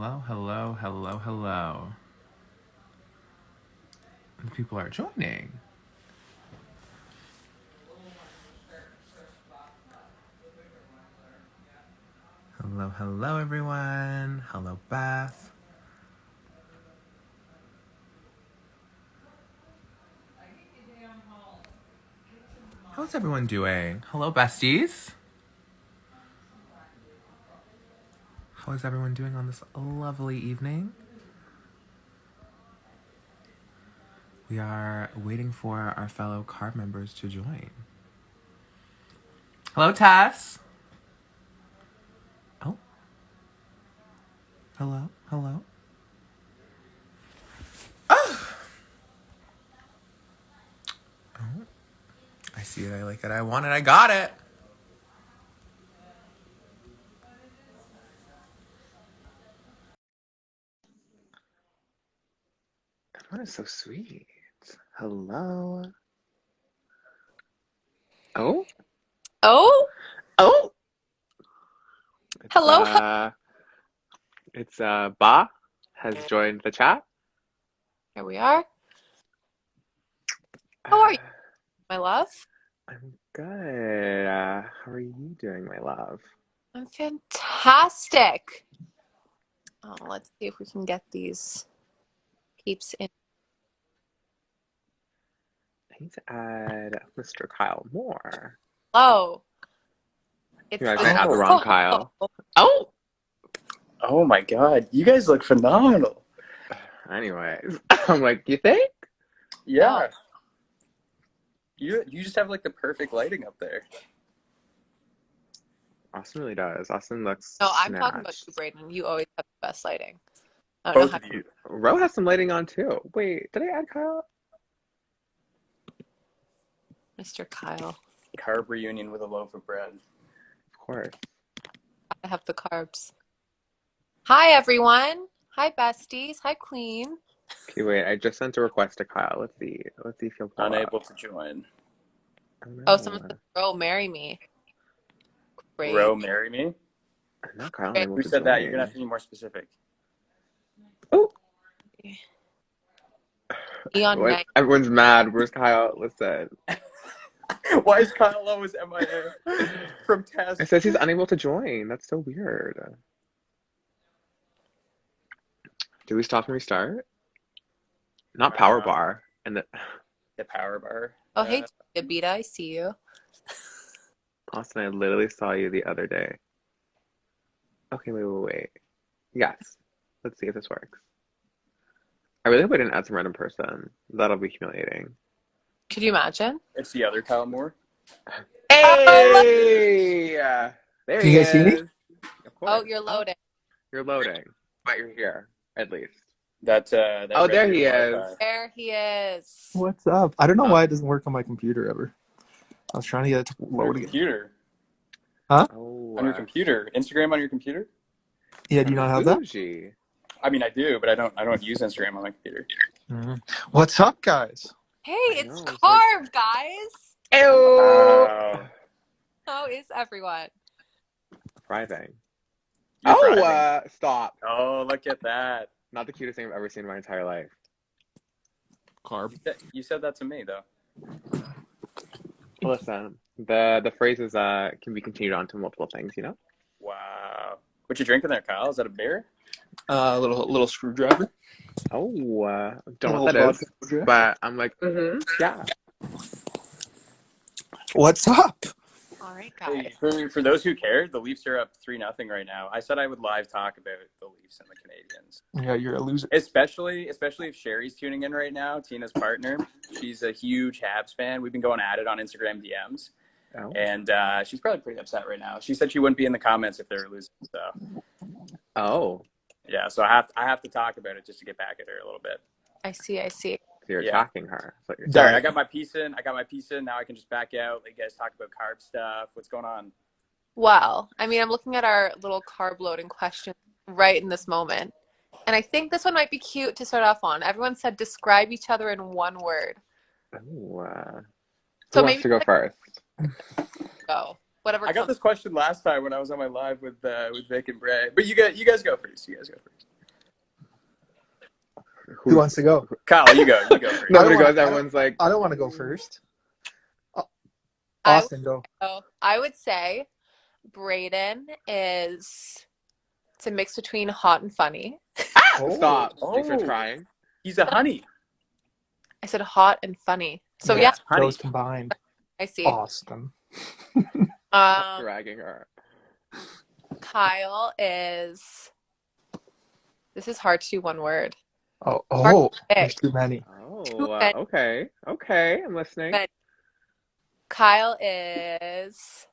Hello, hello, hello, hello. The people are joining. Hello, hello, everyone. Hello, Beth. How's everyone doing? Hello, besties. How is everyone doing on this lovely evening? We are waiting for our fellow KARB members to join. Hello, Tess. Oh. Hello, hello. Oh. I see it, I like it, I want it, I got it. That is so sweet. Hello. Oh? Oh? Oh! Hello? It's Ba has joined the chat. Here we are. How are you, my love? I'm good. How are you doing, my love? I'm fantastic. Oh, let's see if we can get these peeps in. I need to add Mr. Kyle Moore. Oh. You guys might add the wrong Kyle. Oh! Oh my god, you guys look phenomenal. Anyways, I'm like, you think? Yeah. You just have like the perfect lighting up there. Austin really does. Austin looks No, I'm talking about you, Breydon. You always have the best lighting. I don't know Both how of you. Ro has some lighting on too. Wait, did I add Kyle? Mr. Kyle. KARB reunion with a loaf of bread. Of course. I have the carbs. Hi, everyone. Hi, besties. Hi, Queen. Okay, wait, I just sent a request to Kyle. Let's see. Let's see if he'll pull Unable up. to join. Oh, someone said, "Bro, marry me." Great. Ro, marry me? Not Kyle unable Who to said join. that? You're gonna have to be more specific. Oh! Neon night. Everyone's mad. Where's Kyle? Listen. Why is Kyle always MIA from test? It says he's unable to join. That's so weird. Do we stop and restart? Not power bar. And the power bar. Oh, hey, Abita, I see you. Austin, I literally saw you the other day. Okay, wait. Yes. Let's see if this works. I really hope I didn't add some random person. That'll be humiliating. Could you imagine? It's the other Kyle Moore. Hey! There Can you guys see me? Of course. Oh, you're loading. You're loading. But you're here, at least. That oh, there he is. There he is. What's up? I don't know why it doesn't work on my computer ever. I was trying to get it to load again. Computer. Huh? Oh, on your computer. Instagram on your computer? Yeah, do you not have that? I mean, I do, but I don't use Instagram on my computer. Mm-hmm. What's up, guys? Hey, it's KARB, guys. Ew. How is everyone? Thriving. Thriving. Stop. Oh, look at that. Not the cutest thing I've ever seen in my entire life. KARB. You said that to me, though. Listen, the phrases can be continued on to multiple things, you know? Wow. What you drinking there, Kyle? Is that a beer? A little screwdriver. Oh, don't know what that is. But I'm like, yeah. What's up? All right, guys. Hey, for those who cared, the Leafs are up 3-0 right now. I said I would live talk about the Leafs and the Canadians. Yeah, you're a loser. Especially if Sherry's tuning in right now, Tina's partner. She's a huge Habs fan. We've been going at it on Instagram DMs. Oh. And she's probably pretty upset right now. She said she wouldn't be in the comments if they were losing. So. Oh. Yeah, so I have to talk about it just to get back at her a little bit. I see. So you're attacking her. Sorry, I got my piece in. Now I can just back out. Let you guys talk about KARB stuff. What's going on? Well, I mean, I'm looking at our little KARB loading question right in this moment. And I think this one might be cute to start off on. Everyone said describe each other in one word. Who wants to go first? Go. Whatever. I got this question last time when I was on my live with Vic and Bray. But you guys go first. Who wants to go? Kyle, you go. You go first. Nobody goes. Everyone's like, I don't want to go first. I Austin, go. I would say Breydon is it's a mix between hot and funny. stop. Oh. You start crying. He's a honey. I said hot and funny. So Yeah. yeah, Honey. Those combined. I see. Austin. Dragging her. Kyle is. This is hard to do one word. Oh, there's too many. Oh, okay. Okay, I'm listening. But Kyle is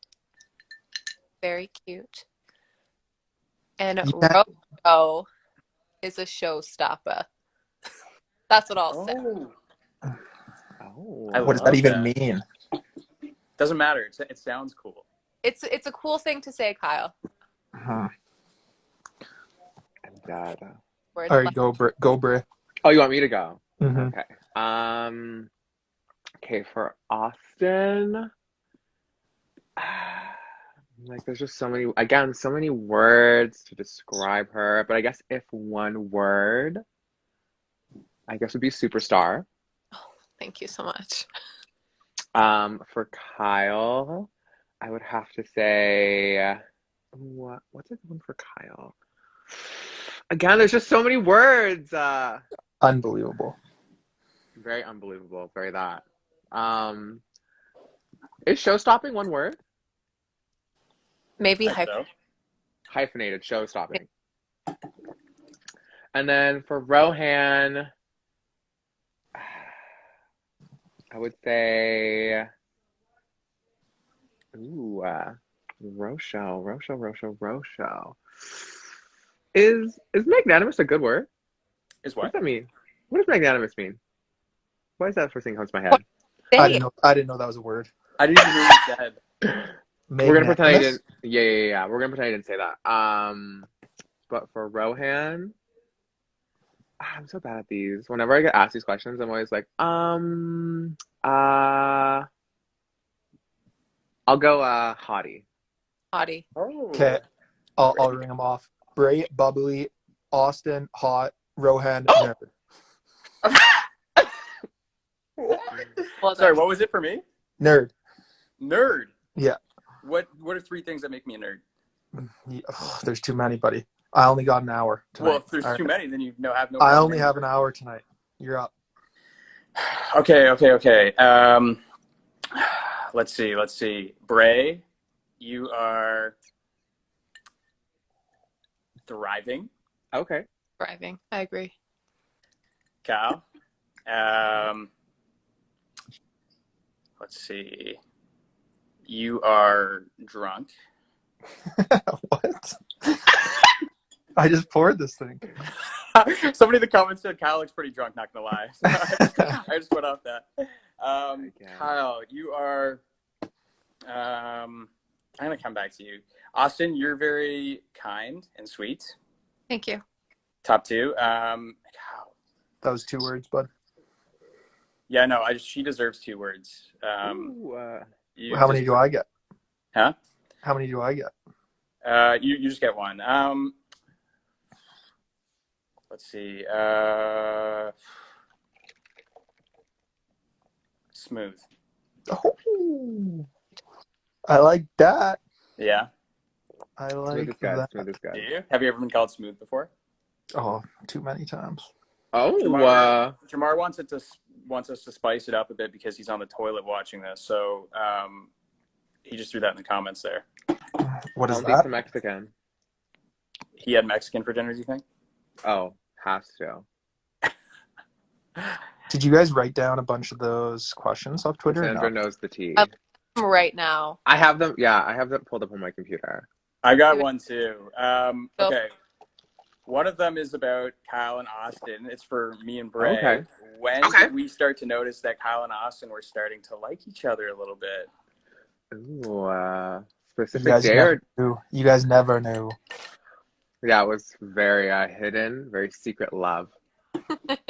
very cute. And Yeah. Rocco is a showstopper. That's what I'll say. Oh. What does that even mean? Doesn't matter. It sounds cool. It's a cool thing to say, Kyle. Huh. God. Word All right, go, Bri. Oh, you want me to go? Mm-hmm. Okay. Okay, for Austin. Like, there's just so many words to describe her. But I guess if one word, I guess would be superstar. Oh, thank you so much. For Kyle, I would have to say, what's a good one for Kyle? Again, there's just so many words. Unbelievable. Very unbelievable. Very that. Is show-stopping one word? Maybe Hyphenated show-stopping. And then for Rohan, I would say, Rosho. Is magnanimous a good word? Is What what? does that mean? What does magnanimous mean? Why is that the first thing that comes to my head? I didn't know that was a word. I didn't even hear what you said. We're gonna pretend I didn't. Yeah. We're gonna pretend I didn't say that. But for Rohan, I'm so bad at these. Whenever I get asked these questions, I'm always like, I'll go hottie. Hottie. Oh. Okay, I'll ring them off. Bray, bubbly, Austin, hot, Rohan, nerd. Well, Sorry, what was it for me? Nerd. Nerd. Yeah. What are 3 things that make me a nerd? There's too many, buddy. I only got an hour tonight. Well, if there's too many, then you have no. I only have an hour tonight. You're up. Okay. Let's see. Bray, you are thriving. Okay. Thriving. I agree. Cal, let's see. You are drunk. What? I just poured this thing. Somebody in the comments said Kyle looks pretty drunk, not gonna lie. So I just went off that. Kyle, you are I'm gonna come back to you. Austin, you're very kind and sweet. Thank you. Top 2. That was 2 words, bud. Yeah, no, she deserves 2 words. How many do I get? Huh? How many do I get? You just get 1. Let's see. Smooth. Oh, I like that. Yeah. I like that. Smooth guy. Do you? Have you ever been called smooth before? Oh, too many times. Oh, Jamar wants us to spice it up a bit because he's on the toilet watching this. So he just threw that in the comments there. What is I'll that? Some Mexican. He had Mexican for dinner, do you think? Oh, has to. Did you guys write down a bunch of those questions off Twitter? Sandra knows the tea. Right now. I have them. Yeah, I have them pulled up on my computer. I got one too. Okay. One of them is about Kyle and Austin. It's for me and Bray. Okay. When did we start to notice that Kyle and Austin were starting to like each other a little bit? Ooh, specific day? You guys never knew. Yeah, it was very hidden, very secret love.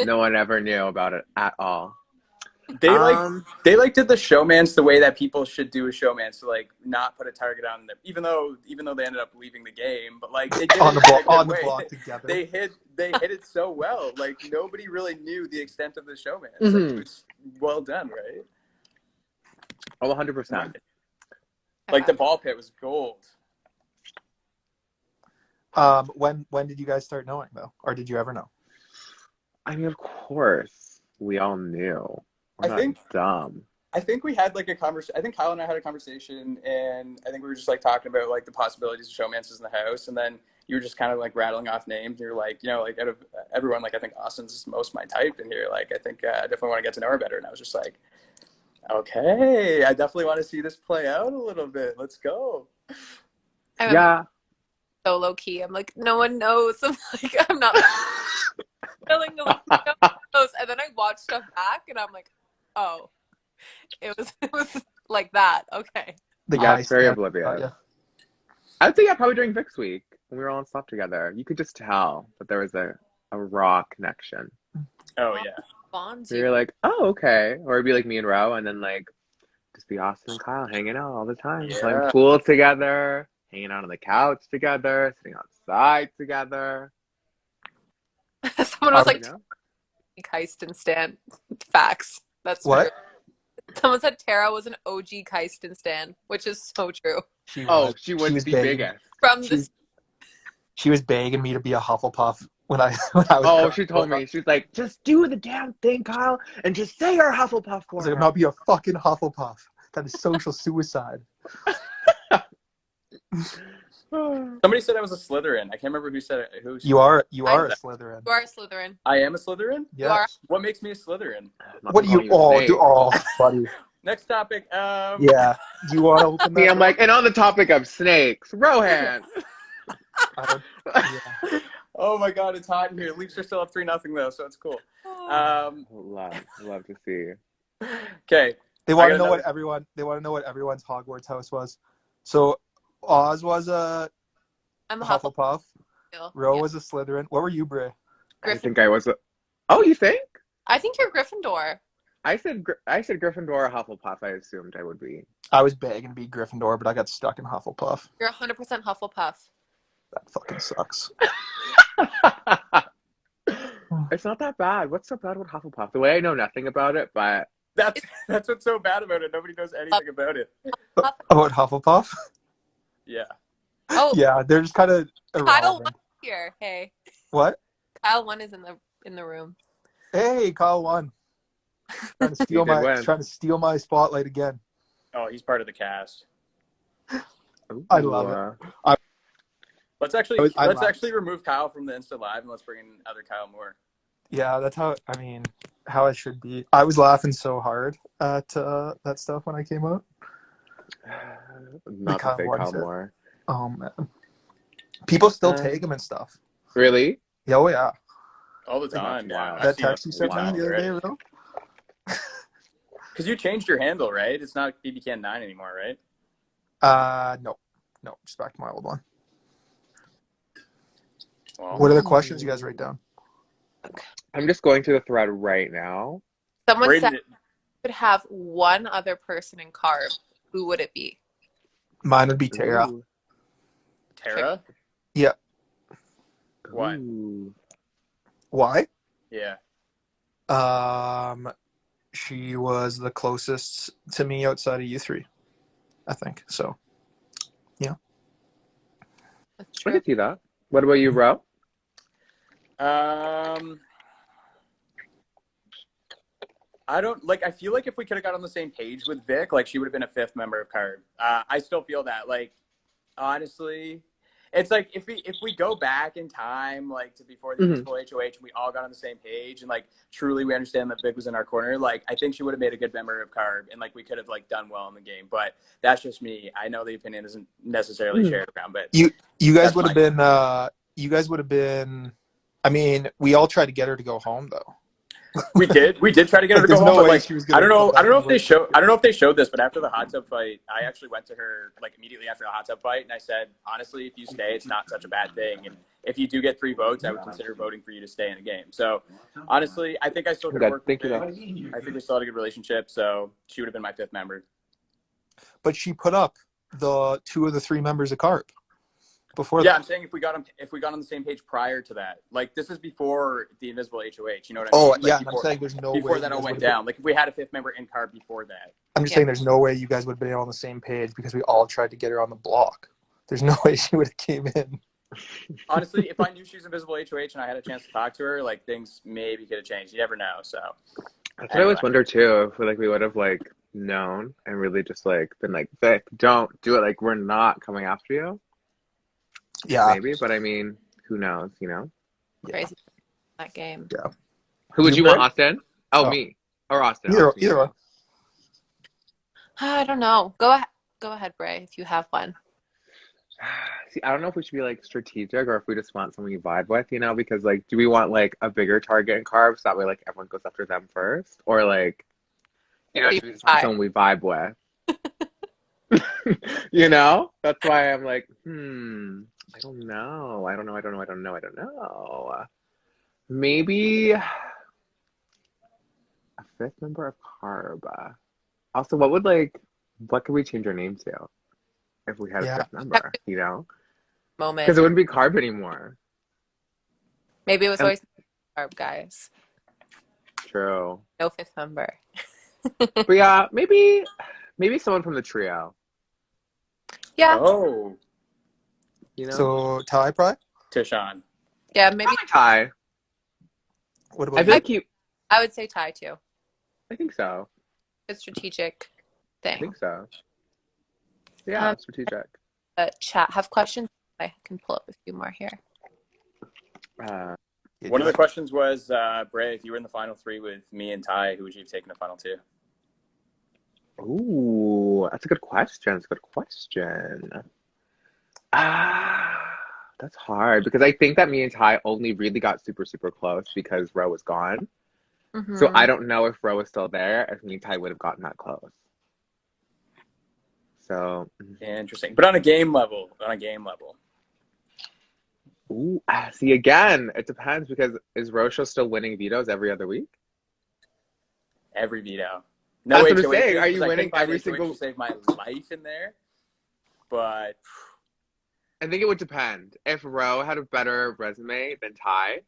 No one ever knew about it at all. They did the showmance the way that people should do a showmance, to like not put a target on them, even though they ended up leaving the game, but like they did on it the way. block together. They hit it so well. Like nobody really knew the extent of the showmance. Mm-hmm. Like, it was well done, right? Oh, 100%. Like the ball pit was gold. When did you guys start knowing though, or did you ever know? I mean, of course, we all knew. We're not dumb. I think we had like a conversation. I think Kyle and I had a conversation, and I think we were just like talking about like the possibilities of showmances in the house, and then you were just kind of like rattling off names. You're like, you know, like out of everyone, like I think Austin's most my type, and you're like, I think I definitely want to get to know her better. And I was just like, okay, I definitely want to see this play out a little bit. Let's go. Yeah. So low key. I'm like, no one knows. I'm like, I'm not feeling like no one knows. And then I watched stuff back, and I'm like, oh, it was like that. Okay. Yeah, it's very oblivious. I'd say probably during Vic's week when we were all on stuff together. You could just tell that there was a raw connection. Oh yeah. Bonds. So you're like, oh, okay. Or it'd be like me and Ro, and then like just be Austin and Kyle hanging out all the time, playing pool together, hanging out on the couch together, sitting outside together. Someone was like, Keisten stan. Facts. That's what? True. Someone said Tara was an OG Keisten stan, which is so true. She was the biggest. She was begging me to be a Hufflepuff when I was. Oh, she told me. She was like, just do the damn thing, Kyle, and just say you're a Hufflepuff for her. I was like, I'm not be a fucking Hufflepuff. That is social suicide. Somebody said I was a Slytherin. I can't remember who said it. You are a Slytherin. You are a Slytherin. I am a Slytherin? Yes. What makes me a Slytherin? What do you all do? Oh, buddy. Next topic. Yeah. Do you want to open that? Yeah, I'm like, and on the topic of snakes, Rohan. Oh my God, it's hot in here. Leafs are still up 3-0 though, so it's cool. Love to see. Okay. They want to know what everyone's Hogwarts house was. So Oz was I'm a Hufflepuff. Ro was a Slytherin. What were you, Bray? I think I was a... Oh, you think? I think you're Gryffindor. I said Gryffindor or Hufflepuff. I assumed I would be. I was begging to be Gryffindor, but I got stuck in Hufflepuff. You're 100% Hufflepuff. That fucking sucks. It's not that bad. What's so bad with Hufflepuff? The way I know nothing about it, but that's what's so bad about it. Nobody knows anything about it. About Hufflepuff? Yeah. Oh yeah, they're just kind of Kyle 1 here. Hey. What? Kyle 1 is in the room. Hey, Kyle 1. Trying to steal my spotlight again. Oh, he's part of the cast. I love it. Let's actually remove Kyle from the Insta Live and let's bring in other Kyle Moore. Yeah, that's how it should be. I was laughing so hard at that stuff when I came out. Not to say Kyle Moore. Oh man, people still take him and stuff. Really? Yeah, oh yeah. All the time. Wow. That text you sent me the other day, bro. Because you changed your handle, right? It's not BBCAN9 anymore, right? No, just back to my old one. Well, what are the questions you guys write down? I'm just going through the thread right now. Someone said could have one other person in KARB. Who would it be? Mine would be Tara. Ooh. Tara? Yeah. Why? Ooh. Why? Yeah. She was the closest to me outside of you three, I think. So, yeah. I can see that. What about you, Ro? I don't like. I feel like if we could have got on the same page with Vic, like she would have been a 5th member of KARB. I still feel that. Like, honestly, it's like if we go back in time, like to before the municipal HOH, and we all got on the same page, and like truly we understand that Vic was in our corner. Like, I think she would have made a good member of KARB, and like we could have like done well in the game. But that's just me. I know the opinion isn't necessarily shared around, but you guys would have been. You guys would have been. I mean, we all tried to get her to go home, though. We did try to get her to go home, but like I don't know if they showed this, but after the hot tub fight, I actually went to her like immediately after the hot tub fight, and I said, honestly, if you stay, it's not such a bad thing, and if you do get 3 votes, I would consider voting for you to stay in the game. So honestly, I think I still could work with Biggs. I think we still had a good relationship, so she would have been my 5th member. But she put up the 2 of the 3 members of KARB before Yeah, that. I'm saying if we got on the same page prior to that, like this is before the Invisible HOH. You know what I mean? Oh, Like, yeah. I'm saying there's no way before that all went down. Like if we had a 5th member in KARB before that. I'm just saying there's no way you guys would have been on the same page because we all tried to get her on the block. There's no way she would have came in. Honestly, if I knew she was Invisible HOH and I had a chance to talk to her, like things maybe could have changed. You never know. So that's what I always wonder too. If we would have like known and really just like been like, Vic, don't do it. Like we're not coming after you. Yeah, maybe. But I mean, who knows? You know. Crazy that game. Yeah. Who would you want, Austin? Oh, me or Austin? Either one. I don't know. Go ahead, Bray, if you have one. See, I don't know if we should be like strategic or if we just want someone you vibe with, you know, because like, do we want like a bigger target in carbs? That way, like everyone goes after them first, or like, you know, should we just want someone we vibe with? You know, that's why I'm like, I don't know. Maybe a 5th member of KARB. Also, what could we change our name to if we had a 5th member, you know? Moment. Because it wouldn't be KARB anymore. Maybe it was always KARB, guys. True. No 5th member. But yeah, maybe someone from the trio. Yeah. Oh. You know? So Ty, probably? Tishan. Yeah, maybe Ty. What about I feel like you... I would say Ty too. I think so. It's strategic thing. I think so. Yeah, strategic. Chat have questions. I can pull up a few more here. One of the questions was, Bray, if you were in the final 3 with me and Ty, who would you have taken the final 2? Ooh, that's a good question. That's hard because I think that me and Ty only really got super, super close because Ro was gone. Mm-hmm. So I don't know if Ro was still there, if me and Ty would have gotten that close. So interesting. But on a game level. Ooh, see, again, it depends because is Rochelle still winning vetoes every other week? Every veto. No, that's what I'm saying. Are you winning every single? Save my life in there, but I think it would depend. If Ro had a better resume than Ty,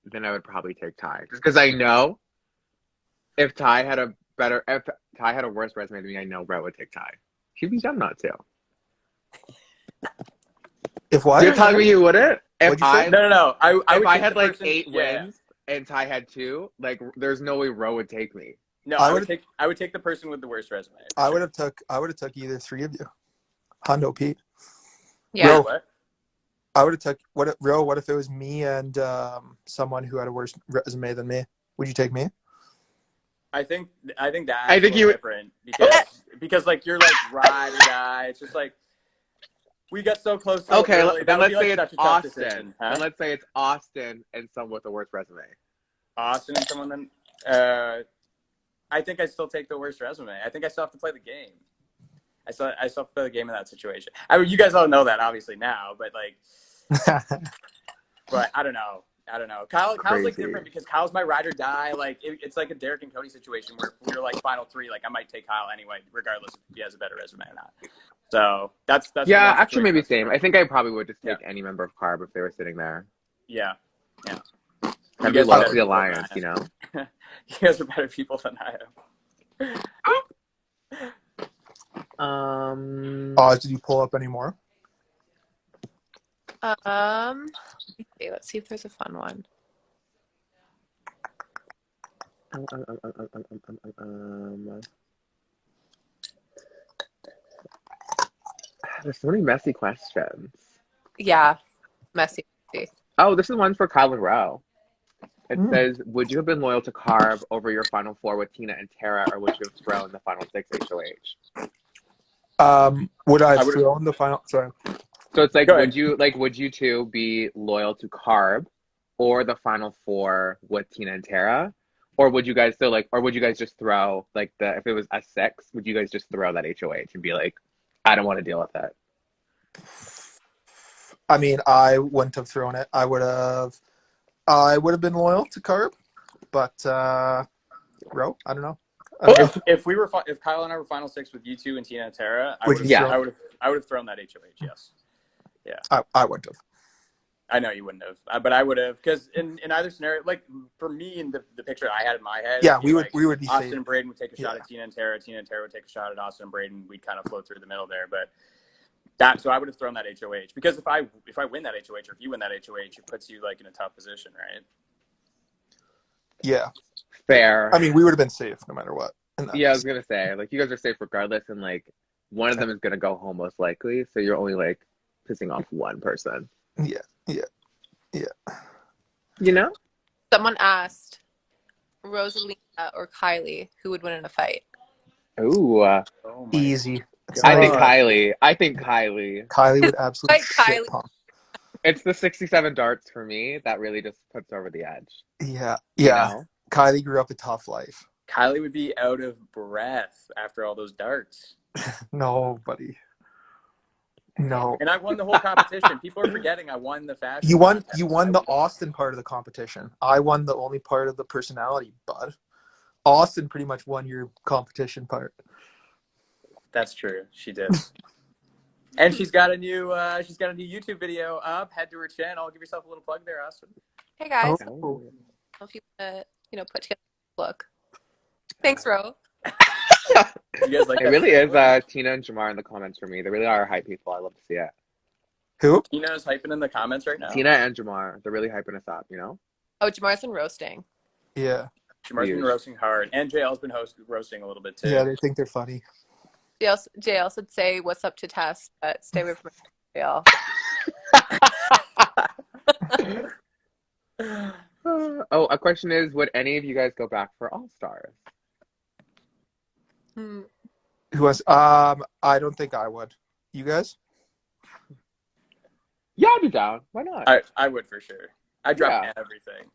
then I would probably take Ty, just because I know if Ty had a worse resume than me, I know Ro would take Ty. She'd be dumb not to. If what? You're telling me you wouldn't? No. If I had like 8 wins and Ty had 2, like there's no way Ro would take me. No, I would take the person with the worst resume. I would have took either 3 of you. Hondo Pete. Yeah. Ro, what? I would have took what if it was me and someone who had a worse resume than me? Would you take me? I think you different because like you're like ride or die. It's just like we got so close. So okay, early. Then let's say it's Austin. And let's say it's Austin and someone with the worst resume. Austin and someone then. I think I still take the worst resume. I think I still have to play the game. I still have to play the game in that situation. I mean, you guys all know that obviously now, but like, but I don't know. Kyle's like different because Kyle's my ride or die. Like it's like a Derek and Cody situation where if we're like final 3, like I might take Kyle anyway, regardless if he has a better resume or not. So that's yeah. Actually, maybe same. I think I probably would just take any member of KARB if they were sitting there. Yeah. I'd be loyal to the alliance, you know. You guys are better people than I am. Did you pull up any more? Okay, let's see if there's a fun one. There's so many messy questions. Yeah, messy. Oh, this is one for Kyle and Ro. It says, would you have been loyal to KARB over your final 4 with Tina and Tara, or would you have thrown the final 6 HOH? Would I have thrown the final? Sorry. So it's like, would you 2 be loyal to KARB or the final 4 with Tina and Tara? Or would you guys just throw if it was a 6, would you guys just throw that HOH and be like, I don't want to deal with it? I mean, I wouldn't have thrown it. I would have been loyal to KARB, but Ro, I don't know. If Kyle and I were final six with you two and Tina and Tara, Would you Yeah. throw? I would have thrown that HOH. Yes. Yeah. I wouldn't have. I know you wouldn't have, but I would have, because in either scenario, like for me in the picture I had in my head, Yeah, it'd be like we would be Austin safe. and Braden would take a shot Yeah. at Tina and Tara would take a shot at Austin and Braden. We'd kind of float through the middle there, but so I would have thrown that HOH, because if I win that HOH, or if you win that HOH, it puts you like in a tough position, right? Yeah. Fair. I mean, we would have been safe no matter what. Yeah, I was gonna say, like, you guys are safe regardless, and like one of them is gonna go home most likely, so you're only like pissing off one person. Yeah. You know? Someone asked Rosalina or Kylie who would win in a fight. Ooh, Oh my Easy. I think God. Kylie. I think Kylie. Kylie would absolutely Fight shit Kylie. pump. It's the 67 darts for me that really just puts over the edge. Yeah. You Yeah. know? Kylie grew up a tough life. Kylie would be out of breath after all those darts. No, buddy. No. And I won the whole competition. People are forgetting I won the fashion. You won contest. the Austin part of the competition. I won the only part of the personality, bud. Austin pretty much won your competition part. That's true. She did. And she's got a new YouTube video up. Head to her channel. Give yourself a little plug there, Austin. Hey guys, Oh. if you want to, put together a look. Thanks, Ro. You guys like It that really video? is Tina and Jamar in the comments for me. They really are hype people. I love to see it. Who? Tina's hyping in the comments right now. Tina and Jamar, they're really hyping us up, you know? Oh, Jamar's been roasting. Yeah. Jamar's been roasting hard, and JL's been roasting a little bit too. Yeah, they think they're funny. JL said say what's up to Tess, but stay away from JL. Oh, a question is, would any of you guys go back for All Stars? Hmm. Who was I don't think I would. You guys? Yeah, I'd be down. Why not? I would for sure. I drop Yeah. everything.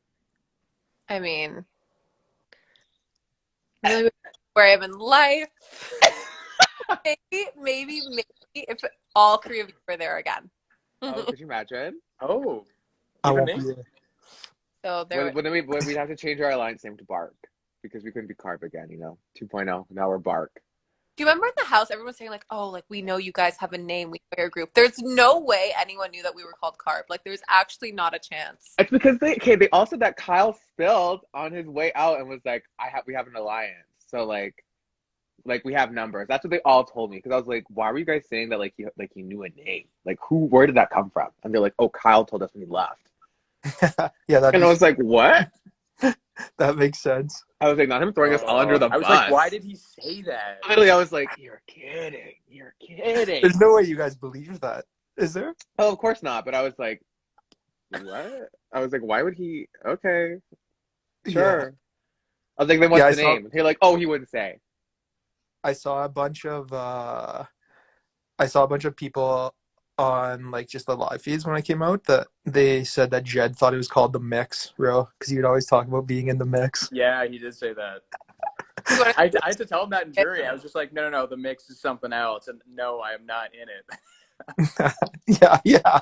I mean, really where I am in life. maybe if all three of you were there again. Oh, could you imagine? Oh, I even won't me? be there. So there. We'd have to change our alliance name to Bark because we couldn't be Carb again, 2.0. Now we're Bark. Do you remember in the house everyone was saying like, "Oh, like we know you guys have a name, we know your group." There's no way anyone knew that we were called Carb. Like there's actually not a chance. It's because they all said that Kyle spilled on his way out and was like, we have an alliance. So like we have numbers. That's what they all told me, because I was like, why were you guys saying that like you knew a name? Like where did that come from? And they're like, oh, Kyle told us when he left. Yeah, And I was like, what? that makes sense. I was like, not him throwing us all under the I was bus. like, why did he say that? Literally, I was like, you're kidding. You're kidding. There's no way you guys believe that. Is there? Oh, of course not. But I was like, what? I was like, why would he? Okay, sure. I was like, then what's the name? They're like, oh, he wouldn't say. I saw a bunch of people on like just the live feeds when I came out that they said that Jed thought it was called the mix, bro, because you'd always talk about being in the mix. Yeah, he did say that. I had to tell him that in jury. I was just like, no, the mix is something else, and no, I am not in it. yeah.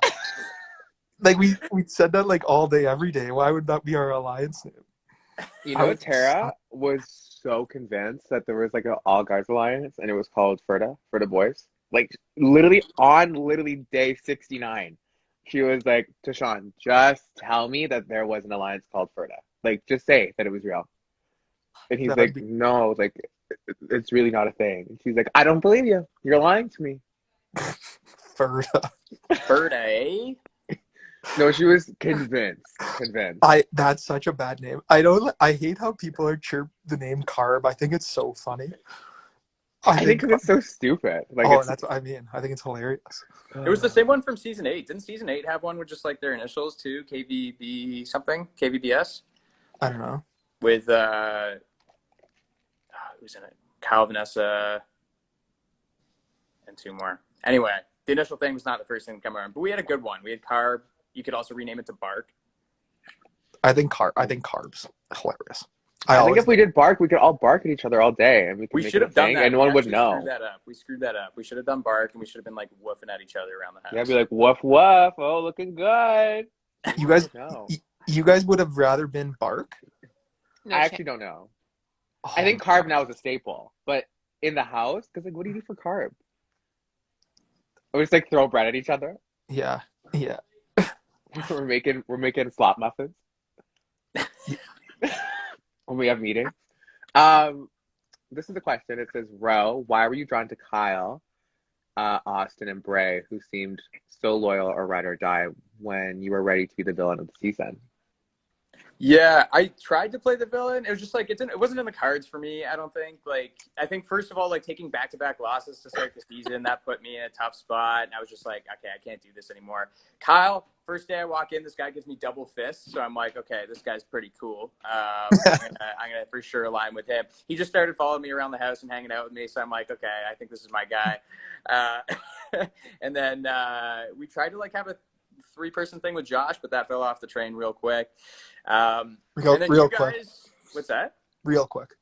Like we said that like all day, every day. Why would that be our alliance name? Tara was so convinced that there was like an all guys alliance, and it was called Ferda Boys. Like literally day 69, she was like, Tashawn, just tell me that there was an alliance called Ferda. Like, just say that it was real. And he's like, no, like it's really not a thing. And she's like, I don't believe you. You're lying to me. Ferda, eh? No, she was convinced. That's such a bad name. I hate how people are chirp the name Carb. I think it's so funny. I think it's so stupid. Like, that's what I mean. I think it's hilarious. It was the same one from season 8. Didn't season 8 have one with just like their initials too? KVB something? KVBS? I don't know. With who's in it? Kyle, Vanessa, and 2 more. Anyway, the initial thing was not the first thing to come around, but we had a good one. We had Carb. You could also rename it to Bark. I think Carb's hilarious. I think if we did bark, we could all bark at each other all day, and we could We make should it a have done thing, that. and no We one would actually know. screwed that up. We screwed that up. We should have done bark, and we should have been like woofing at each other around the house. Yeah, be like woof woof. Oh, looking good. You guys, No. you guys would have rather been bark? No I chance. actually don't know. Oh, I think carb now is a staple, but in the house, because like, what do you do for carb? We just like throw bread at each other. Yeah. we're making slop muffins when we have meetings. This is the question. It says, Ro, why were you drawn to Kyle, Austin, and Bray, who seemed so loyal or ride or die when you were ready to be the villain of the season? Yeah, I tried to play the villain. It was just like it wasn't in the cards for me, I don't think. Like I think first of all, like taking back-to-back losses to start the season, that put me in a tough spot. And I was just like, okay, I can't do this anymore. Kyle, first day I walk in, this guy gives me double fists. So I'm like, okay, this guy's pretty cool. I'm gonna for sure align with him. He just started following me around the house and hanging out with me. So I'm like, okay, I think this is my guy. And then we tried to like have a 3-person thing with Josh, but that fell off the train real quick. And then real you guys, quick. What's that? Real quick.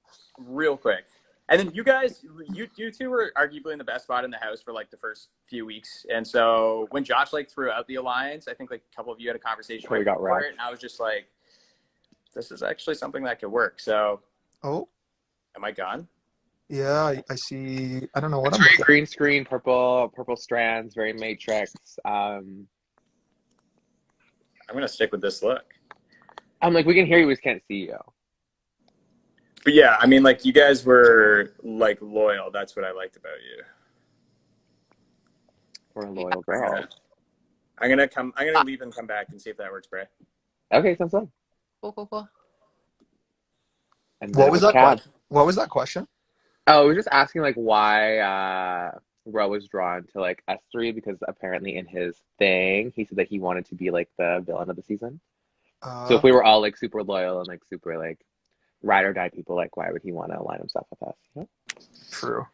And then you guys, you two were arguably in the best spot in the house for like the first few weeks. And so when Josh like threw out the alliance, I think like a couple of you had a conversation right before it, and I was just like, this is actually something that could work. So, am I gone? Yeah, I see. I don't know what it's I'm very looking green screen, purple strands, very Matrix. I'm gonna stick with this look. I'm like, we can hear you, we just can't see you. But yeah, I mean, like you guys were like loyal. That's what I liked about you. We're a loyal girl. I'm gonna leave and come back and see if that works, Bray. Okay, sounds good. Cool. And What was that question? Oh, we were just asking like why Ro was drawn to like S3 because apparently in his thing he said that he wanted to be like the villain of the season. So if we were all like super loyal and like super like ride or die people, like why would he want to align himself with us? Yeah? True.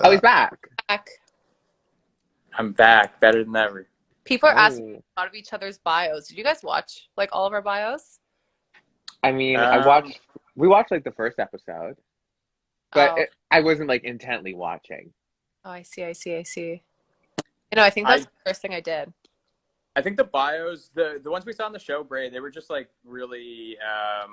Oh, he's back. I'm back, better than ever. People are asking a lot of each other's bios. Did you guys watch like all of our bios? I mean, we watched like the first episode, but I wasn't like intently watching. Oh, I see. You know, I think that's the first thing I did. I think the bios, the ones we saw on the show, Bray, they were just like really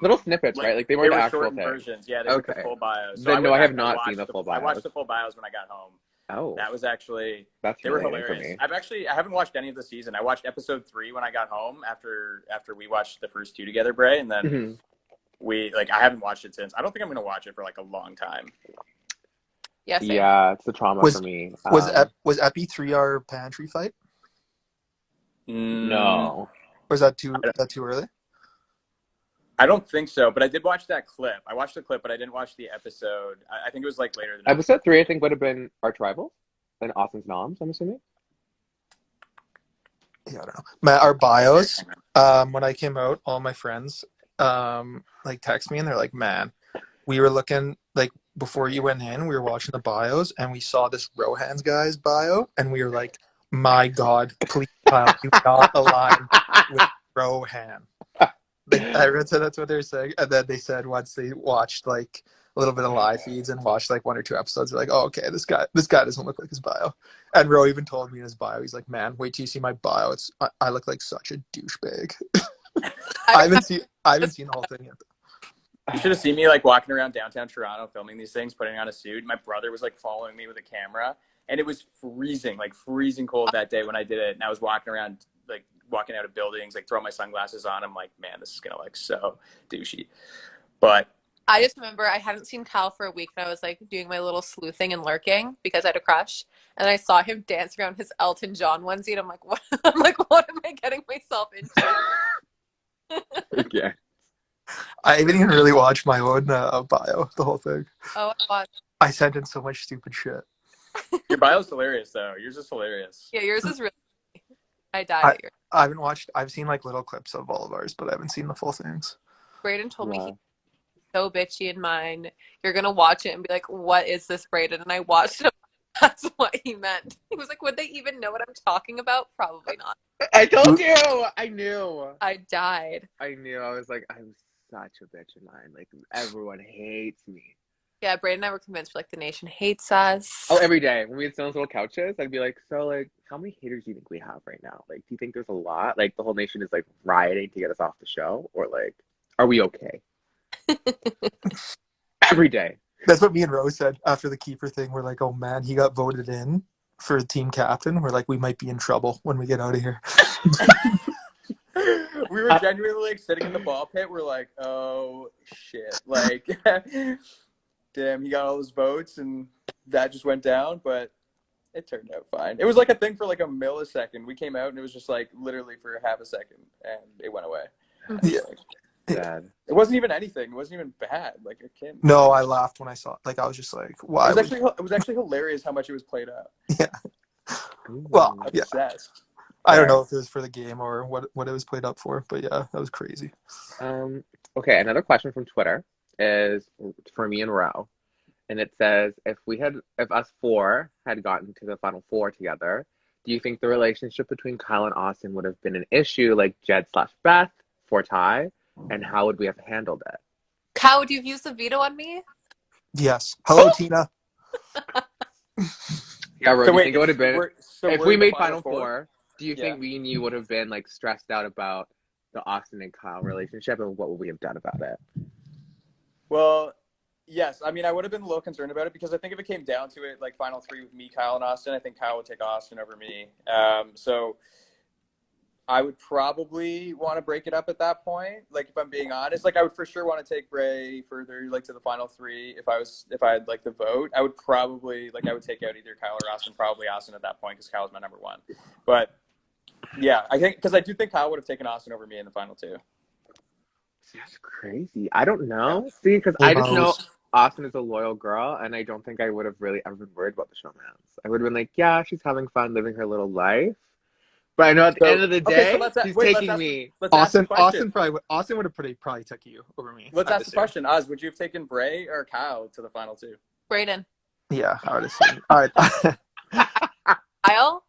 little snippets, right? Like they weren't the actual short thing. versions. Yeah, they were the full bios. So I have not seen the full bios. I watched the full bios when I got home. Oh, that was actually they were hilarious. I haven't watched any of the season. I watched episode 3 when I got home after we watched the first 2 together, Bray, and then I haven't watched it since. I don't think I'm gonna watch it for like a long time. Yeah, same. Yeah, it's a trauma for me. Was Epi 3 our pantry fight? No. Or is that too early? I don't think so, but I did watch that clip. I watched the clip, but I didn't watch the episode. I think it was like later. Episode 3, I think, would have been Arch Rivals and Austin's Noms, I'm assuming. Yeah, I don't know. Our bios, when I came out, all my friends like text me and they're like, man, we were looking like before you went in, we were watching the bios and we saw this Rohan's guy's bio and we were like, my God, please Kyle, do not align with Rohan. Like, everyone said that's what they were saying. And then they said once they watched like a little bit of live feeds and watched like 1 or 2 episodes, they're like, oh, okay, this guy doesn't look like his bio. And Ro even told me in his bio, he's like, man, wait till you see my bio. I look like such a douchebag. I haven't seen the whole thing yet. You should have seen me like walking around downtown Toronto filming these things, putting on a suit. My brother was like following me with a camera, and it was freezing cold that day when I did it. And I was walking around, like walking out of buildings, like throwing my sunglasses on. I'm like, man, this is gonna look so douchey. But I just remember I hadn't seen Cal for a week, and I was like doing my little sleuthing and lurking because I had a crush, and I saw him dance around his Elton John onesie, and I'm like, what? I'm like, what am I getting myself into? Yeah. I haven't even really watched my own bio, the whole thing. Oh, I sent in so much stupid shit. Your bio's hilarious, though. Yours is hilarious. Yeah, yours is really. I died. I haven't watched. I've seen like little clips of all of ours, but I haven't seen the full things. Breydon told me he's so bitchy in mine. You're gonna watch it and be like, "What is this, Breydon?" And I watched it. That's what he meant. He was like, "Would they even know what I'm talking about? Probably not." I told you. I knew. I died. I knew. I was like, I'm such a bitch of mine. Like, everyone hates me. Yeah, Brayden and I were convinced like the nation hates us. Oh, every day when we would sit on those little couches, I'd be like, so like, how many haters do you think we have right now? Like, do you think there's a lot? Like, the whole nation is like rioting to get us off the show, or like, are we okay? Every day. That's what me and Rose said after the keeper thing. We're like, oh man, he got voted in for team captain. We're like, we might be in trouble when we get out of here. We were genuinely like sitting in the ball pit. We're like, oh shit. Like, damn, he got all those votes and that just went down, but it turned out fine. It was like a thing for like a millisecond. We came out and it was just like literally for half a second and it went away. Yeah. Bad. It wasn't even anything. It wasn't even bad. Like, I can't. No, I laughed when I saw it. Like, I was just like, why? It was actually hilarious how much it was played up. Yeah. Ooh. Well, yeah. Obsessed. I don't know if it was for the game or what it was played up for, but yeah, that was crazy. Okay, another question from Twitter is for me and Ro, and it says if us four had gotten to the final four together, do you think the relationship between Kyle and Austin would have been an issue like Jed/Beth for Ty, and how would we have handled it? Kyle, would you have used the veto on me? Yes. Hello, Tina. Yeah, Ro, So do you wait, think it would have been if we're we in the made Final Four? Do you Yeah. think me and you would have been like stressed out about the Austin and Kyle relationship, and what would we have done about it? Well, yes. I mean, I would have been a little concerned about it because I think if it came down to it, like final three with me, Kyle, and Austin, I think Kyle would take Austin over me. So I would probably want to break it up at that point. Like, if I'm being honest, like I would for sure want to take Bray further, like to the final three. If I had like the vote, I would probably I would take out either Kyle or Austin. Probably Austin at that point because Kyle's my number one. But yeah, I think because I do think Kyle would have taken Austin over me in the final two. That's crazy. I don't know. See, because Hey, I just know Mouse. Austin is a loyal girl, and I don't think I would have really ever been worried about the showmance. I would have been like, yeah, she's having fun living her little life. But I know at the end of the day, she's taking me. Let's ask the Austin question. Austin would have probably took you over me. Let's I'd ask the assume. question. Oz, would you have taken Bray or Kyle to the final two? Brayden. Yeah, I would assume. All right. Kyle,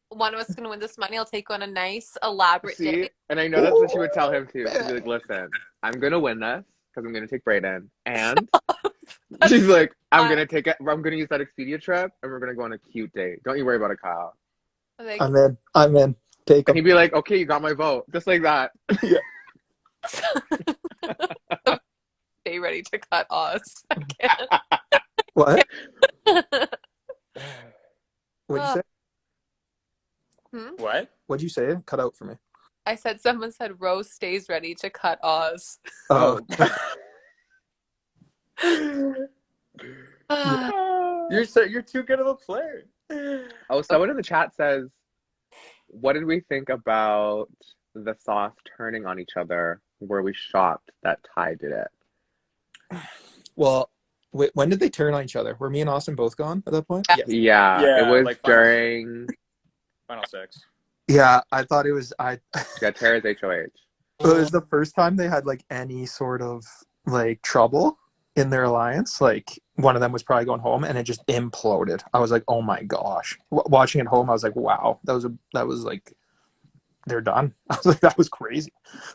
one of us is going to win this money. I'll take you on a nice, elaborate See, date. and I know that's what she would tell him too. She'd be like, listen, I'm gonna win this because I'm gonna take Brayden, and she's like, I'm gonna use that Expedia trip, and we're gonna go on a cute date. Don't you worry about it, Kyle. Like, I'm in. Take And him. he'd be like, okay, you got my vote, just like that. stay ready to cut Oz. I can't. What? What'd you say? What? What'd you say? Cut out for me. I said someone said Rose stays ready to cut Oz. Oh. You're too good of a player. Oh, someone in the chat says, what did we think about the sauce turning on each other? Were we shocked that Ty did it? Well, when did they turn on each other? Were me and Austin both gone at that point? Yeah, it was like during final six. Yeah, I thought it was Tara's HOH. it was the first time they had like any sort of like trouble in their alliance. Like one of them was probably going home and it just imploded. I was like, oh my gosh. Watching it home, I was like, wow, that was like they're done. I was like, that was crazy.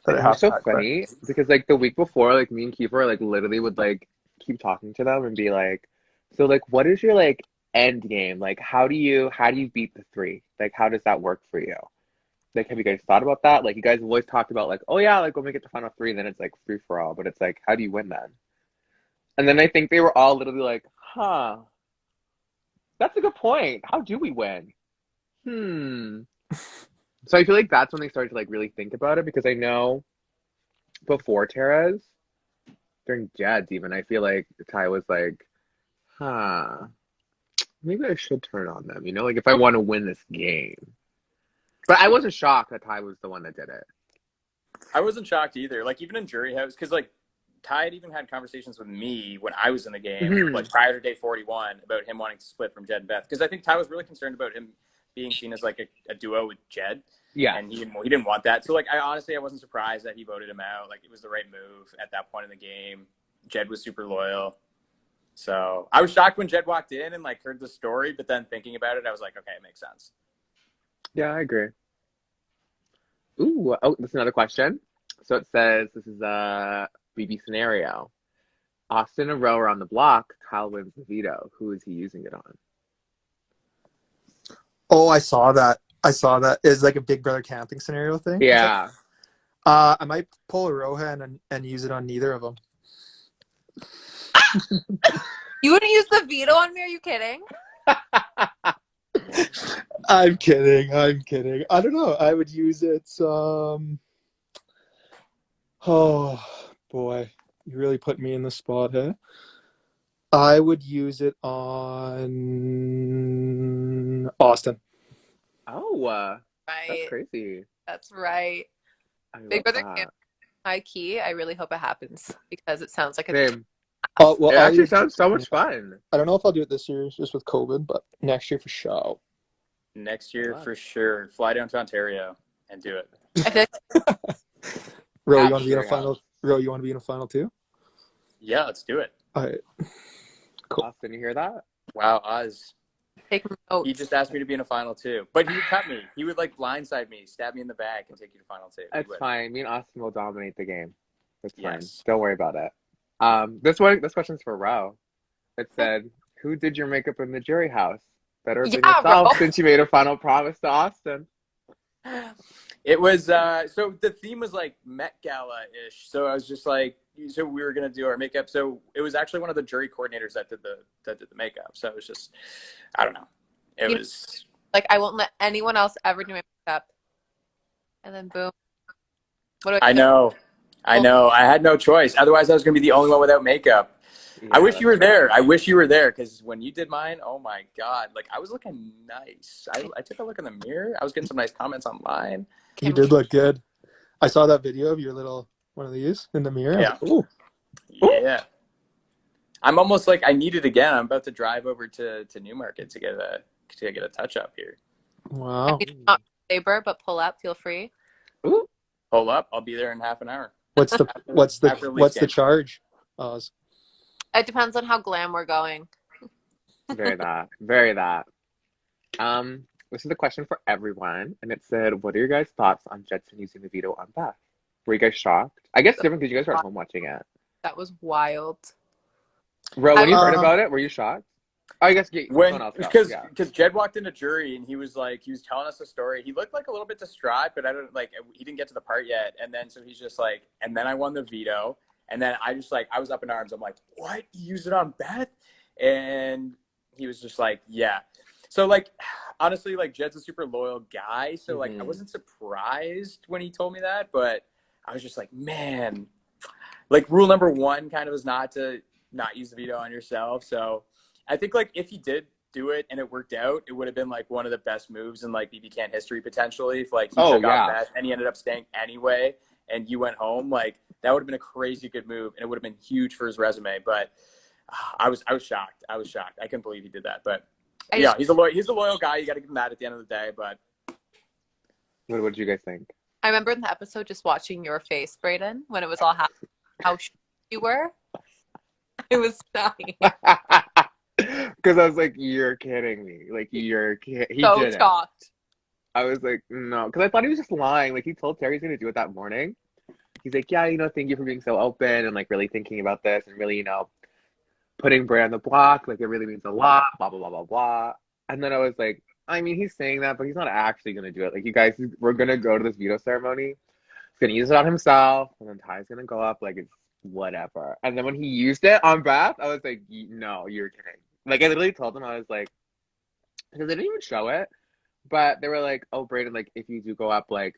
It was so funny because like the week before, like me and Kiefer like literally would like keep talking to them and be like, so like what is your like end game? Like how do you beat the three? Like how does that work for you? Like have you guys thought about that? Like you guys have always talked about like, oh yeah, like when we get to final three, then it's like free for all. But it's like, how do you win then? And then I think they were all literally like, huh, that's a good point. How do we win? So I feel like that's when they started to like really think about it because I know before Tara's, during Jed's even, I feel like Ty was like, huh, maybe I should turn on them, you know, like if I want to win this game. But I wasn't shocked that Ty was the one that did it. I wasn't shocked either. Like even in Jury House, because like Ty had even had conversations with me when I was in the game, like prior to day 41, about him wanting to split from Jed and Beth. Because I think Ty was really concerned about him being seen as like a duo with Jed. Yeah. And he didn't want that. So like I wasn't surprised that he voted him out. Like it was the right move at that point in the game. Jed was super loyal. So I was shocked when Jed walked in and like heard the story, but then thinking about it, I was like, okay, it makes sense. Yeah, I agree. Ooh, oh, that's another question So it says this is a BB scenario. Austin and Roe are on the block. Kyle wins the veto. Who is he using it on? Oh, I saw that. It's like a Big Brother camping scenario thing. Yeah. I might pull a Rohan and use it on neither of them. You wouldn't use the veto on me? Are you kidding? I'm kidding. I don't know. I would use it. Oh boy, you really put me in the spot, huh? I would use it on Austin. Oh, that's Right. crazy. That's right. I Big love Brother that. Camping, high key. I really hope it happens because it sounds like a Same. Oh well, It actually sounds so much fun. I don't know if I'll do it this year just with COVID, but next year for sure. Next year for sure. Fly down to Ontario and do it. I feel like Ro, Yeah, you want to be in a sure, final? Ro, you want to be in a final too? Yeah, let's do it. All right. Cool. Austin, you hear that? Wow, Oz. take notes. He just asked me to be in a final two. But he would cut me. He would like blindside me, stab me in the back, and take you to final two. It's fine. Me and Austin will dominate the game. It's fine. Yes. Don't worry about it. This question's for Ro. It said, "Who did your makeup in the jury house? Better have been Yeah, yourself Ro. since you made a final promise to Austin." It was so the theme was like Met Gala-ish. So I was just like, so we were gonna do our makeup. So it was actually one of the jury coordinators that did the makeup. So it was just, I don't know. It was like I won't let anyone else ever do my makeup. And then boom. What do I know. I had no choice. Otherwise, I was gonna be the only one without makeup. Yeah, I wish you were there. I wish you were there because when you did mine, oh my God, like I was looking nice. I took a look in the mirror. I was getting some nice comments online. You did look good. I saw that video of your little one of these in the mirror. Yeah. Ooh. Yeah. I'm almost like I need it again. I'm about to drive over to Newmarket to get a touch up here. Wow. Not labor, but pull up. Feel free. Ooh. Pull up. I'll be there in half an hour. What's the charge, Oz? It depends on how glam we're going. Very that. Very that. This is a question for everyone, and it said, "What are your guys' thoughts on Judson using the veto on Beth? Were you guys shocked? I guess different because you guys were at home watching it." That was wild. Ro, when you heard about it, were you shocked? Oh, I guess someone else because goes. Jed walked into jury and he was telling us a story. He looked like a little bit distraught, but he didn't get to the part yet. And then so he's just like, and then I won the veto, and then I was up in arms. I'm like, what? You used it on Beth? And he was just like, yeah. So like, honestly, like Jed's a super loyal guy, so like I wasn't surprised when he told me that, but I was just like, man, like rule number one kind of is not to not use the veto on yourself. So I think like if he did do it and it worked out, it would have been like one of the best moves in like BBCAN history potentially. If like he took off Beth and he ended up staying anyway and you went home, like that would have been a crazy good move and it would have been huge for his resume. But I was shocked. I couldn't believe he did that. But yeah, he's a loyal guy. You got to give him that at the end of the day. But what did you guys think? I remember in the episode just watching your face, Breydon, when it was all happening, how you were. It was stunning. Because I was like, you're kidding me. Like, you're kidding. He so didn't. shocked. I was like, no. Because I thought he was just lying. Like, he told Terry he's going to do it that morning. He's like, yeah, thank you for being so open and, like, really thinking about this and really, putting Bray on the block. Like, it really means a lot, blah, blah, blah, blah, blah. And then I was like, I mean, he's saying that, but he's not actually going to do it. Like, you guys, we're going to go to this veto ceremony. He's going to use it on himself. And then Ty's going to go up. Like, it's whatever. And then when he used it on Beth, I was like, no, you're kidding. Like, I literally told them, I was like, because they didn't even show it, but they were like, oh, Breydon, like, if you do go up, like,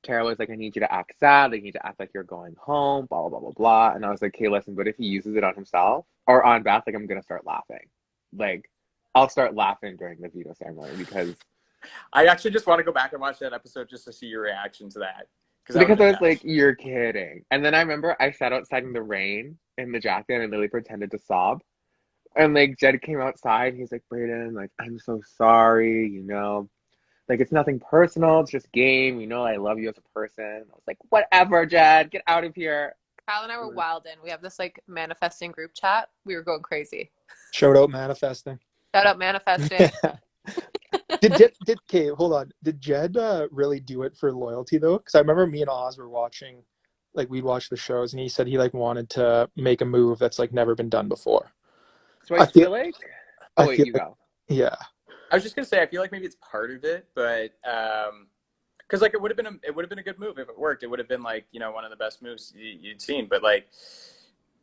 Tara was like, I need you to act sad. Like, you need to act like you're going home, blah, blah, blah, blah, blah. And I was like, okay, listen, but if he uses it on himself or on Beth, like, I'm going to start laughing. Like, I'll start laughing during the veto ceremony because I actually just want to go back and watch that episode just to see your reaction to that. Because I was like, you're kidding. And then I remember I sat outside in the rain in the jacket and Lily pretended to sob. And like Jed came outside. He's like, Breydon, like, I'm so sorry, like it's nothing personal. It's just game. I love you as a person. I was like, whatever, Jed, get out of here. Kyle and I were wild in. We have this like manifesting group chat. We were going crazy. Shout out manifesting. Shout out manifesting. Hold on. Did Jed really do it for loyalty though? Because I remember me and Oz were watching like we'd watch the shows, and he said he like wanted to make a move that's like never been done before. So I feel oh I wait, feel you like go. yeah. I was just gonna say, I feel like maybe it's part of it, but because like it would have been a good move if it worked. It would have been like, you know, one of the best moves you'd seen. But like,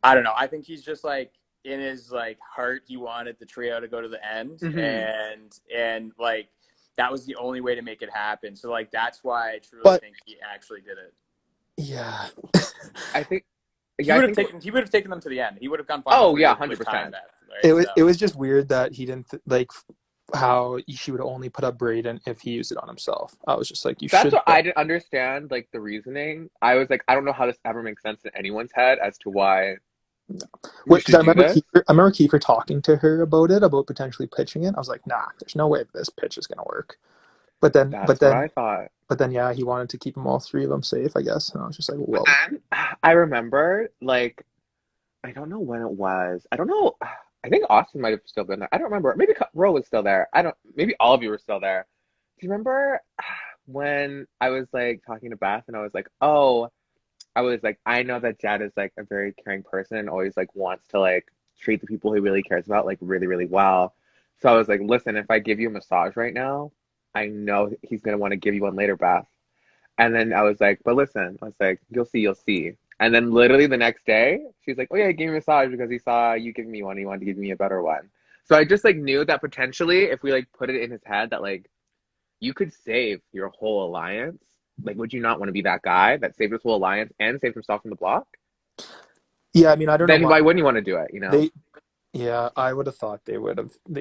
I don't know. I think he's just like in his like heart, he wanted the trio to go to the end, and like that was the only way to make it happen. So like that's why I truly think he actually did it. Yeah. I think he would have taken them to the end. He would have gone far. Oh yeah, 100%. Right? It was just weird that he didn't like how she would only put up Breydon if he used it on himself. I was just like, That's what I didn't understand, like the reasoning. I was like, I don't know how this ever makes sense in anyone's head as to why. Because I remember Kiefer talking to her about potentially pitching it. I was like, nah, there's no way this pitch is gonna work. But then what I thought. But then yeah, he wanted to keep them all three of them safe, I guess. And I was just like, whoa. I remember, like, I don't know when it was. I don't know. I think Austin might have still been there. I don't remember. Maybe Ro was still there. Maybe all of you were still there. Do you remember when I was like talking to Beth and I was like, oh, I know that Jed is like a very caring person and always like wants to like treat the people he really cares about like really, really well. So I was like, listen, if I give you a massage right now, I know he's gonna want to give you one later, Beth. And then I was like, but listen, I was like, you'll see, you'll see. And then literally the next day, she's like, oh yeah, he gave me a massage because he saw you giving me one, he wanted to give me a better one. So I just like knew that potentially if we like put it in his head that like you could save your whole alliance, like would you not want to be that guy that saved his whole alliance and saved himself from the block? Yeah, I mean, I don't know. Then why wouldn't you want to do it, you know? Yeah, I would have thought they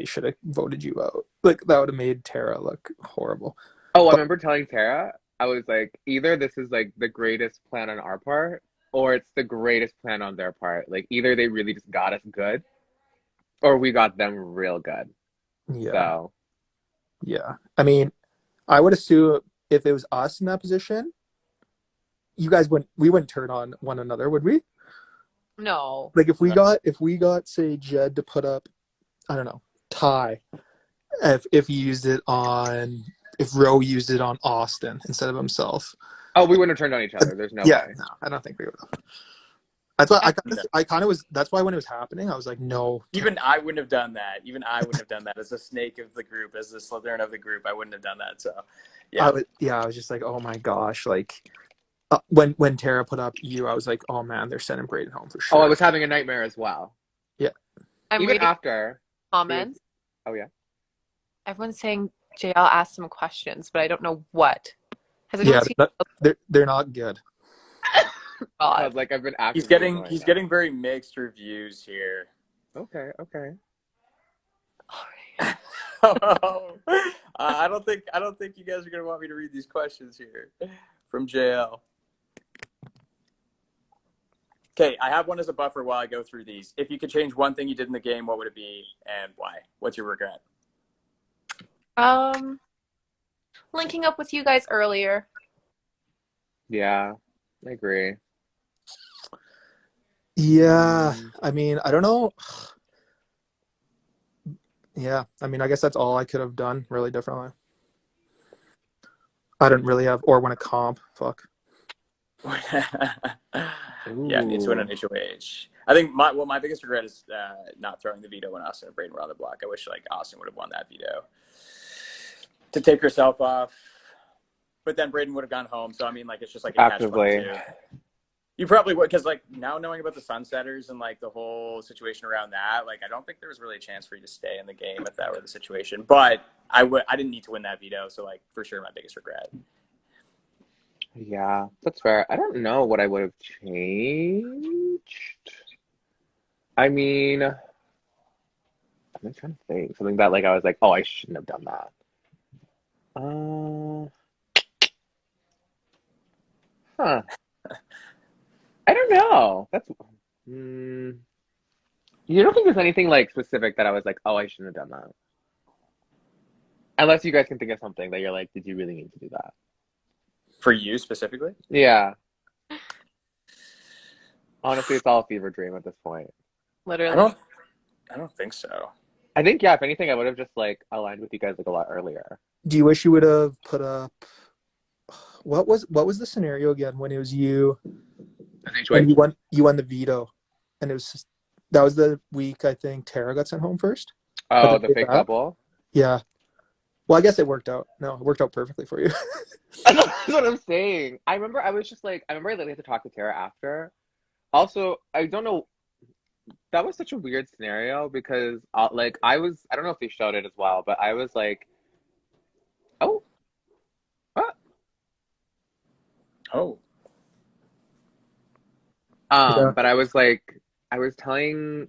should have voted you out. Like that would have made Tara look horrible. Oh, I remember telling Tara, I was like, either this is like the greatest plan on our part, or it's the greatest plan on their part. Like either they really just got us good, or we got them real good. Yeah. So. Yeah. I mean, I would assume if it was us in that position, we wouldn't turn on one another, would we? No. Like if we got say Jed to put up, I don't know, Ty, if Roe used it on Austin instead of himself. Oh, we wouldn't have turned on each other. There's no way. No, I don't think we would have. That's why I kind of was. That's why when it was happening, I was like, no. Even I wouldn't have done that. As a snake of the group, as the Slytherin of the group, I wouldn't have done that. So, yeah. I was just like, oh my gosh, like. When Tara put up you, I was like, oh man, they're sending Breydon home for sure. Oh, I was having a nightmare as well. Yeah. I'm even after comments. Oh yeah. Everyone's saying JL asked some questions, but I don't know what. Has anyone seen? They're not good. I was like, I've been he's getting very mixed reviews here. Okay. I don't think you guys are gonna want me to read these questions here from JL. Okay, I have one as a buffer while I go through these. If you could change one thing you did in the game, what would it be and why? What's your regret? Linking up with you guys earlier. Yeah, I agree. Yeah, I mean, I don't know. Yeah, I mean, I guess that's all I could have done really differently. I didn't really have or win a comp. Fuck. Yeah, it's win an HOH. I think my biggest regret is not throwing the veto when Austin and Breydon were on the block. I wish like Austin would have won that veto to take herself off, but then Breydon would have gone home. So I mean, like it's just like a catch-22. You probably would, because like now knowing about the Sunsetters and like the whole situation around that, like I don't think there was really a chance for you to stay in the game if that were the situation. But I didn't need to win that veto, so like for sure my biggest regret. Yeah, that's fair. I don't know what I would have changed. I mean, I'm trying to think something that like I was like, oh, I shouldn't have done that. Huh. I don't know. That's you don't think there's anything like specific that I was like, oh, I shouldn't have done that. Unless you guys can think of something that you're like, did you really need to do that? For you specifically? Yeah. Honestly, it's all a fever dream at this point. Literally. I don't think so. I think, yeah, if anything, I would have just like aligned with you guys like a lot earlier. Do you wish you would have put up what was the scenario again when it was you, and you won the veto, and it was just, that was the week I think Tara got sent home first. But Oh, then the came fake back. double. Yeah. Well, I guess it worked out. No, it worked out perfectly for you. That's what I'm saying. I remember I was just like, I remember I literally had to talk to Tara after. Also, I don't know. That was such a weird scenario because, like, I don't know if they showed it as well, but I was like, oh, what? Oh. Yeah. But I was like, I was telling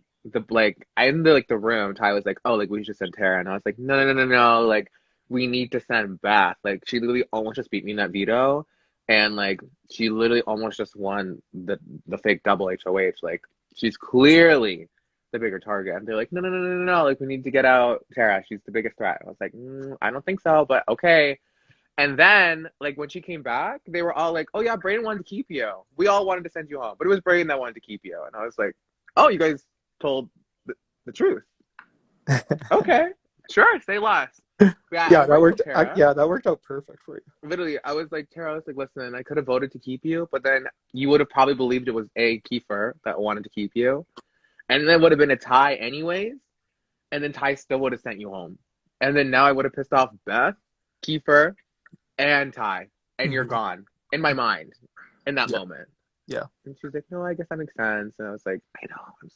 I in the room, Ty was like, oh, like, we should send Tara. And I was like, no, no, no, no, no. Like, we need to send Beth. Like, she literally almost just beat me in that veto. And, like, she literally almost just won the fake double HOH. Like, she's clearly the bigger target. And they're like, no, no, no, no, no, no. Like, we need to get out Tara. She's the biggest threat. I was like, I don't think so, but okay. And then, like, when she came back, they were all like, oh, yeah, Brayden wanted to keep you. We all wanted to send you home. But it was Brayden that wanted to keep you. And I was like, oh, you guys told the truth. Okay, sure, say less. Yeah, Yeah, I that told worked. Tara. Yeah, that worked out perfect for you. Literally, I was like, Tara, I was like, listen, I could have voted to keep you, but then you would have probably believed it was Kiefer that wanted to keep you. And then it would have been a tie anyways. And then Ty still would have sent you home. And then now I would have pissed off Beth, Kiefer, and Ty, and you're gone in my mind in that moment. Yeah. And she was like, no, I guess that makes sense. And I was like, I know.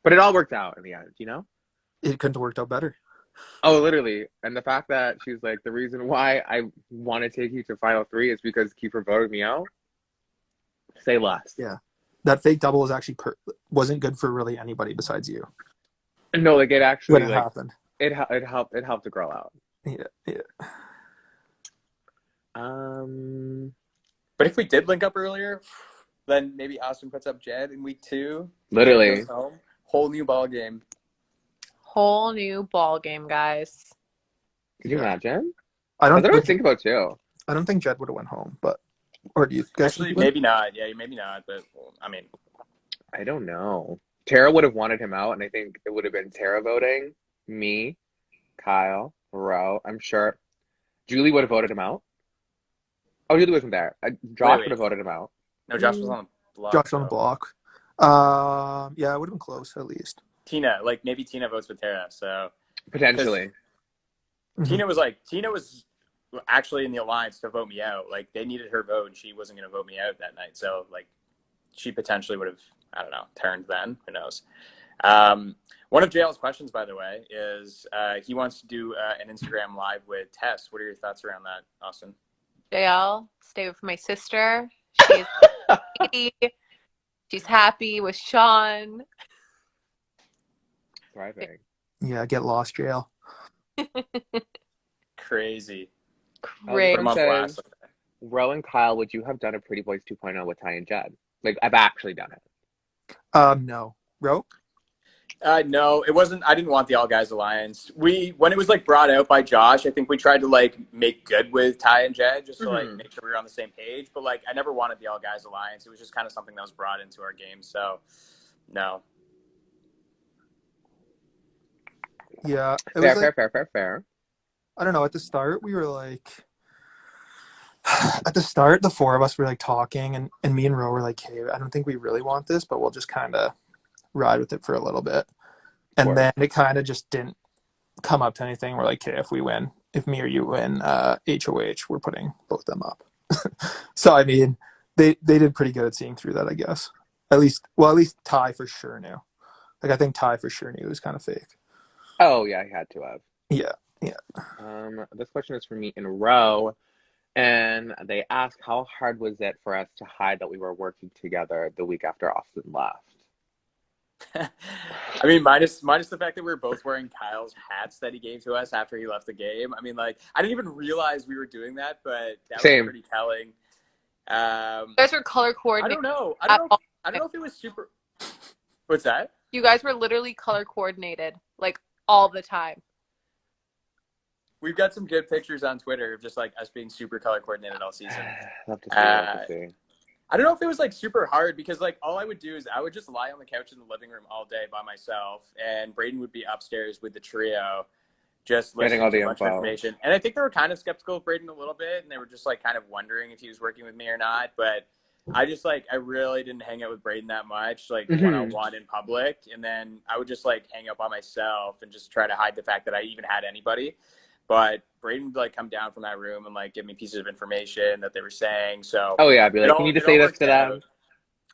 But it all worked out in the end, you know? It couldn't have worked out better. Oh, literally. And the fact that she's like, the reason why I want to take you to Final Three is because Kiefer voted me out. Say less. Yeah. That fake double was actually wasn't good for really anybody besides you. No, like it actually when it happened. It helped the girl out. Yeah. But if we did link up earlier, then maybe Austin puts up Jed in week 2. Literally. Jed goes home. Whole new ball game. Whole new ball game, guys. Could you imagine? I That's what I think about too. I don't think Jed would have went home, but or do you guys? Actually, maybe not. Yeah, maybe not. But I mean, I don't know. Tara would have wanted him out, and I think it would have been Tara voting, me, Kyle, Ro. I'm sure Julie would have voted him out. Oh, Julie wasn't there. Josh would have voted him out. No, Josh was on the block. Josh on the block. Yeah, it would have been close at least. Tina, like maybe Tina votes with Tara, so potentially. Tina was actually in the alliance to vote me out. Like they needed her vote, and she wasn't going to vote me out that night. So like, she potentially would have, I don't know, turned then. Who knows? One of JL's questions, by the way, is he wants to do an Instagram live with Tess. What are your thoughts around that, Austin? JL, stay with my sister. She's she's happy with Sean. Thriving. Yeah, get lost, JL. Crazy. Great. Ro and Kyle, would you have done a Pretty Boys 2.0 with Ty and Jed? Like, I've actually done it. No. Ro? No, it wasn't. I didn't want the All Guys Alliance. When it was like brought out by Josh, I think we tried to like make good with Ty and Jed just to like make sure we were on the same page. But like, I never wanted the All Guys Alliance. It was just kind of something that was brought into our game. So, no. Yeah. Fair. I don't know. At the start, we were like, the four of us were like talking, and me and Ro were like, hey, I don't think we really want this, but we'll just kind of ride with it for a little bit. And then it kind of just didn't come up to anything. We're like, okay, if me or you win HOH, we're putting both them up. So, I mean, they did pretty good at seeing through that, I guess. At least Ty for sure knew. Like, I think Ty for sure knew it was kind of fake. Oh, yeah, I had to have. Yeah. This question is for me and Ro. And they ask, how hard was it for us to hide that we were working together the week after Austin left? I mean, minus the fact that we were both wearing Kyle's hats that he gave to us after he left the game. I mean, like, I didn't even realize we were doing that, but that was pretty telling. You guys were color coordinated. I don't know if it was super. What's that? You guys were literally color coordinated, like, all the time. We've got some good pictures on Twitter of just like us being super color coordinated all season. Love to see. I don't know if it was like super hard because like all I would do is I would just lie on the couch in the living room all day by myself, and Breydon would be upstairs with the trio, just listening to a bunch of information. And I think they were kind of skeptical of Breydon a little bit, and they were just like kind of wondering if he was working with me or not. But I just like, I really didn't hang out with Breydon that much, like Mm-hmm. one-on-one in public. And then I would just like hang out by myself and just try to hide the fact that I even had anybody. But Breydon would like come down from that room and like give me pieces of information that they were saying. So Oh yeah, I'd be like, can you just it all say this worked to them? out.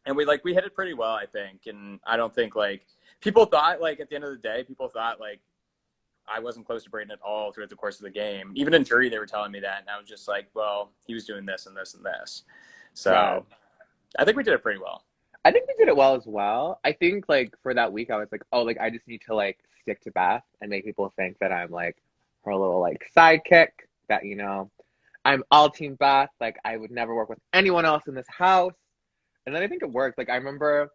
And we hit it pretty well, I think. And I don't think like people thought like at the end of the day, people thought like I wasn't close to Breydon at all throughout the course of the game. Even in jury, they were telling me that. And I was just like, well, he was doing this and this and this. So Right. I think we did it pretty well. I think we did it well as well. I think like for that week, I was like, oh, like I just need to like stick to Beth and make people think that I'm like her little like sidekick. That I'm all team Beth. Like I would never work with anyone else in this house. And then I think it worked. Like I remember,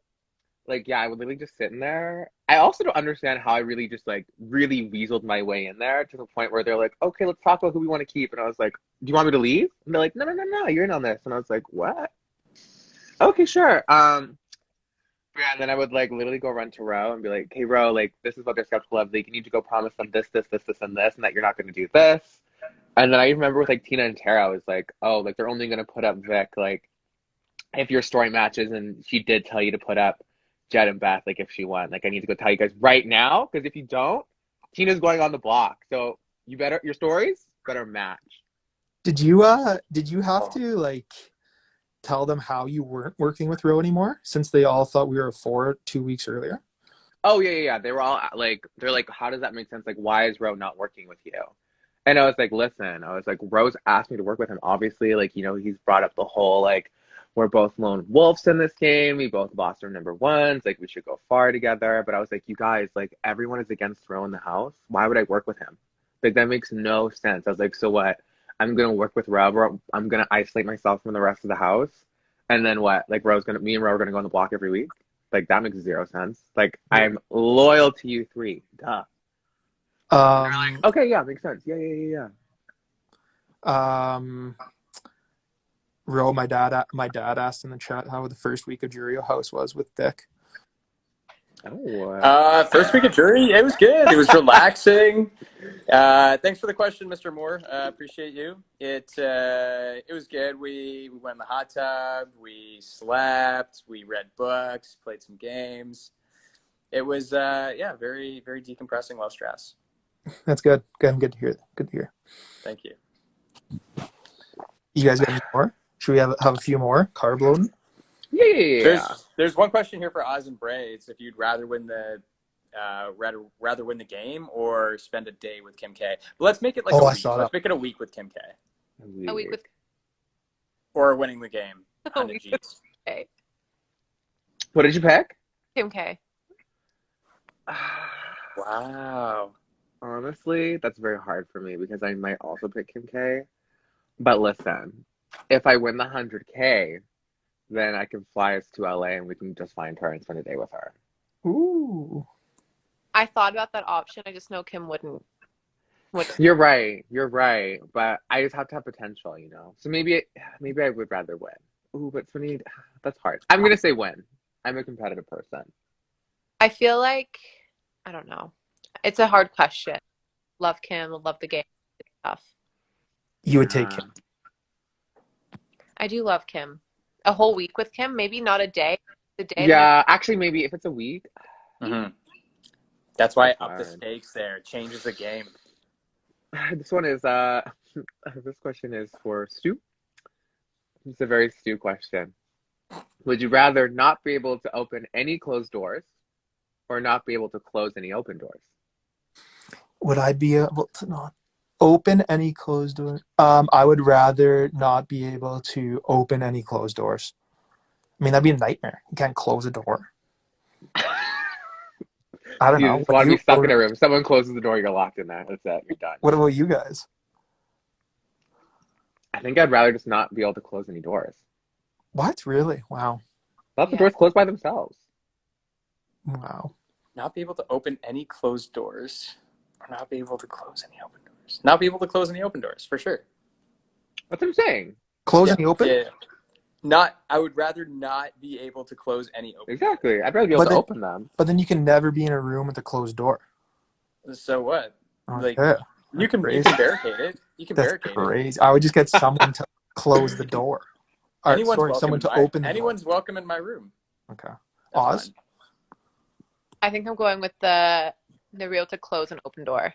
like yeah, I would literally just sit in there. I also don't understand how I really just like really weaseled my way in there to the point where they're like, okay, let's talk about who we want to keep. And I was like, do you want me to leave? And they're like, no, you're in on this. And I was like, what? Okay, sure. Yeah, and then I would like literally go run to Ro and be like, hey Ro, like this is what they're skeptical of. Like you need to go promise them this, and this, and that you're not gonna do this. And then I remember with like Tina and Tara, I was like, oh, like they're only gonna put up Vic like if your story matches, and she did tell you to put up Jed and Beth, like if she won. Like I need to go tell you guys right now, because if you don't, Tina's going on the block. So your stories better match. Did you have to like tell them how you weren't working with Ro anymore since they all thought we were 2 weeks earlier? Oh yeah. They were all like, they're like, how does that make sense? Like, why is Ro not working with you? And I was like, listen, I was like, Ro's asked me to work with him. Obviously, like, he's brought up the whole like, we're both lone wolves in this game. We both lost our number ones. Like, we should go far together. But I was like, you guys, like, everyone is against Ro in the house. Why would I work with him? Like, that makes no sense. I was like, so what? I'm gonna work with Ro. I'm gonna isolate myself from the rest of the house. And then what? Like, me and Ro are gonna go on the block every week. Like, that makes zero sense. Like, I'm loyal to you three. Duh. Okay, yeah, makes sense. Yeah. Ro, my dad asked in the chat how the first week of Jurio House was with Dick. Oh. First week of jury, it was good. It was relaxing. Thanks for the question, Mr. Moore. Appreciate you. It was good. We went in the hot tub. We slept. We read books. Played some games. It was very very decompressing, low stress. That's good. Good to hear. Good to hear. Thank you. You guys got any more? Should we have a few more carb loading? Yeah. There's one question here for Oz and Braids. If you'd rather win the game or spend a day with Kim K. But let's make it like a week. Let's make it a week with Kim K. A week with or winning the game. a week with Kim K. What did you pick? Kim K. Wow. Honestly, that's very hard for me because I might also pick Kim K. But listen, if I win the 100K, then I can fly us to LA and we can just find her and spend a day with her. Ooh. I thought about that option. I just know Kim wouldn't. You're right. But I just have to have potential, So maybe I would rather win. Ooh, but for me, that's hard. I'm gonna say win. I'm a competitive person. I feel like I don't know. It's a hard question. Love Kim. Love the game. It's tough. You would take Kim. I do love Kim. A whole week with Kim, maybe not a day. The day. Yeah, actually, maybe if it's a week. Mm-hmm. That's why up the stakes there. Changes the game. This one is this question is for Stu. It's a very Stu question. Would you rather not be able to open any closed doors or not be able to close any open doors? Would I be able to not open any closed doors? I would rather not be able to open any closed doors. I mean, that'd be a nightmare. You can't close a door. I don't know. You just want to be stuck in a room. Someone closes the door, you're locked in there. That's it. You're done. What about you guys? I think I'd rather just not be able to close any doors. What? Really? Wow. Let the doors close by themselves. Wow. Not be able to open any closed doors or not be able to close any open doors. Not be able to close any open doors, for sure. That's what I'm saying. Close any open? Yeah. I would rather not be able to close any open Exactly. I'd rather be able to open them. But then you can never be in a room with a closed door. So what? Okay. Like you can barricade it. You can barricade crazy. it. I would just get someone to close the door. Anyone's welcome someone in to my, open the door. anyone's welcome in my room. Okay. That's Oz? fine. I think I'm going with the real to close an open door.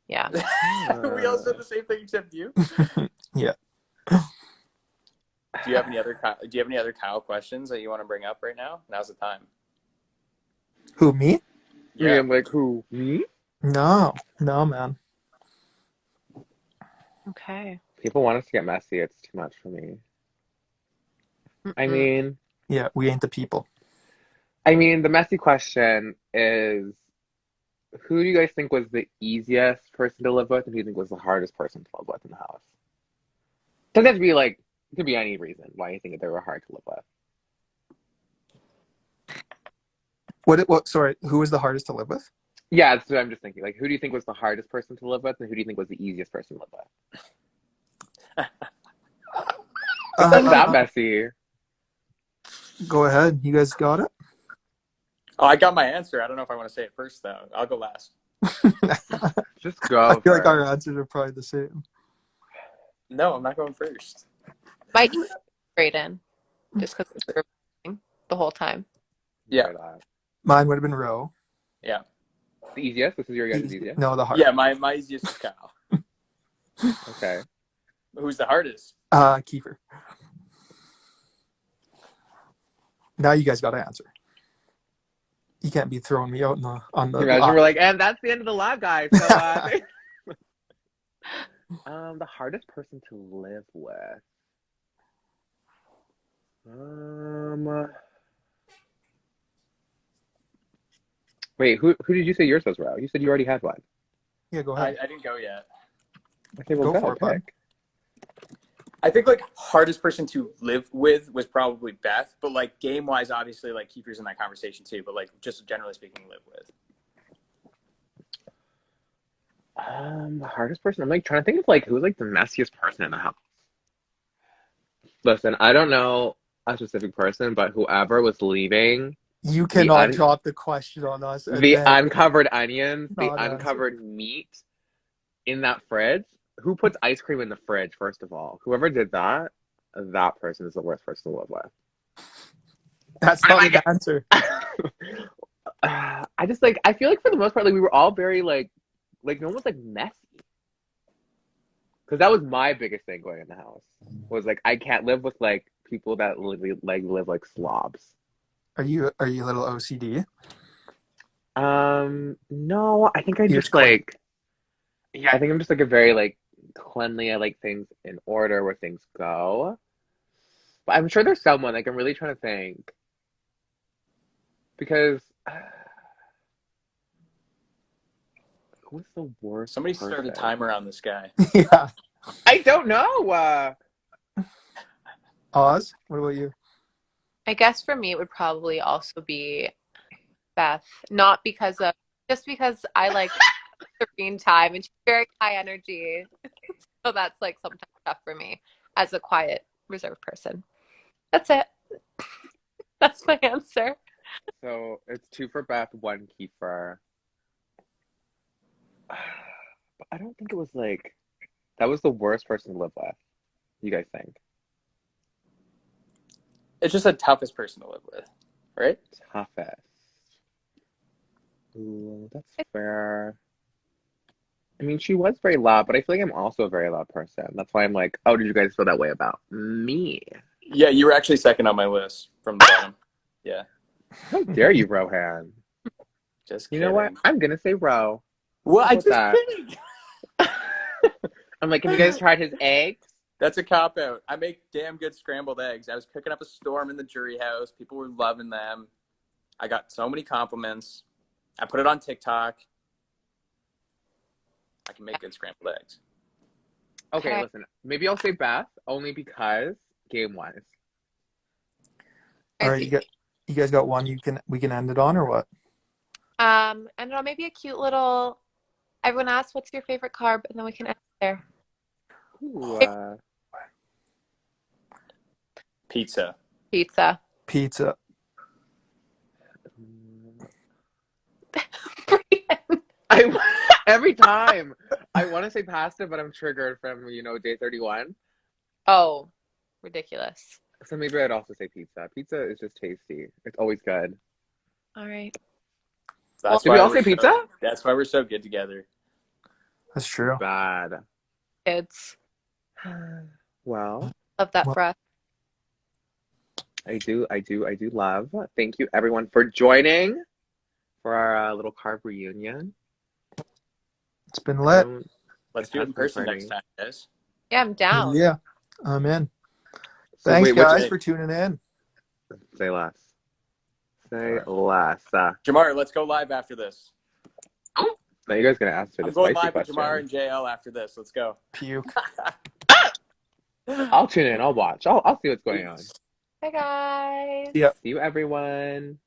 Yeah. We all said the same thing except you. Yeah. Do you have any other Kyle questions that you want to bring up right now? Now's the time. Who, me? Yeah, I'm like, who? Me? No, man. Okay. People want us to get messy. It's too much for me. I Mm-mm. mean, Yeah, we ain't the people. the messy question is, who do you guys think was the easiest person to live with, and who do you think was the hardest person to live with in the house? Doesn't have to be like, it could be any reason why you think that they were hard to live with. What? Sorry, who was the hardest to live with? Yeah, that's what I'm just thinking. Like, who do you think was the hardest person to live with, and who do you think was the easiest person to live with? It's not that messy. Go ahead. You guys got it? Oh, I got my answer. I don't know if I want to say it first, though. I'll go last. Just go. I feel like for our it. answers are probably the same. No, I'm not going first. Might be Breydon, just because we were the whole time. Yeah. Right on. Mine would have been Ro. Yeah. The easiest? This is your guys' easiest? No, the hardest. Yeah, my easiest is Kyle. Okay. Who's the hardest? Kiefer. Now you guys got to answer. You can't be throwing me out on the. Can you imagine? We're like, and that's the end of the live, guys. So, the hardest person to live with. Wait, who did you say yours was, Ro? You said you already had one. Yeah, go ahead. I didn't go yet. Okay, well, Go go for it, bud. pick. I think like hardest person to live with was probably Beth, but like game wise, obviously like Kiefer's in that conversation too. But like just generally speaking, live with. The hardest person. I'm like trying to think of like who's like the messiest person in the house. Listen, I don't know a specific person, but whoever was leaving You cannot drop the question on us. And the then uncovered onions, the not uncovered meat in that fridge. Who puts ice cream in the fridge, first of all? Whoever did that, that person is the worst person to live with. That's not an answer. I just like, I feel like for the most part, like we were all very like no one was like messy. Because that was my biggest thing going in the house. Was like, I can't live with like people that live like slobs. Are you a little OCD? No, I think I You're just like, yeah, I think I'm just like a very like cleanly. I like things in order where things go. But I'm sure there's someone like I'm really trying to think because who was the worst? Somebody start a timer on this guy. Yeah. I don't know. Oz, what about you? I guess for me, it would probably also be Beth. Not because of, just because I like serene time and she's very high energy. So that's like sometimes tough for me as a quiet, reserved person. That's it. That's my answer. So it's 2 for Beth, 1 Kiefer. But I don't think it was like that was the worst person to live with. You guys think? It's just the toughest person to live with, right? Toughest. Ooh, that's fair. I mean, she was very loud, but I feel like I'm also a very loud person. That's why I'm like, oh, did you guys feel that way about me? Yeah, you were actually second on my list from the bottom. Yeah. How dare you, Rohan? Just You kidding. know what? I'm gonna say Ro. Well, I What's just that? kidding. I'm like, have you guys tried his eggs? That's a cop out. I make damn good scrambled eggs. I was cooking up a storm in the jury house. People were loving them. I got so many compliments. I put it on TikTok. I can make good scrambled eggs. Okay, listen. Maybe I'll say Beth only because game-wise. All right, you guys got one. We can end it on or what? I don't know, maybe a cute little. Everyone asks, "What's your favorite carb?" and then we can end there. Ooh, Pizza. Pizza. Every time I want to say pasta, but I'm triggered from day 31. Oh, ridiculous. So maybe I'd also say pizza. Pizza is just tasty. It's always good. All right. That's Did we why all we're say pizza? That's why we're so good together. That's true. Bad. Kids. Well, Love that Well, for us. I do love. Thank you everyone for joining for our little carb reunion. it's been lit. Let's It do it has in been person next party. time, guys. Yeah, I'm down. Yeah, I'm in. So Thanks, wait, which guys, for tuning in. say less. Say All less. Jamar, let's go live after this. Now you guys gonna ask me I'm the going spicy live with Jamar question. and JL after this. Let's go. Puke. I'll tune in. I'll watch. I'll see what's going on. Bye, guys. Yeah. See you, everyone.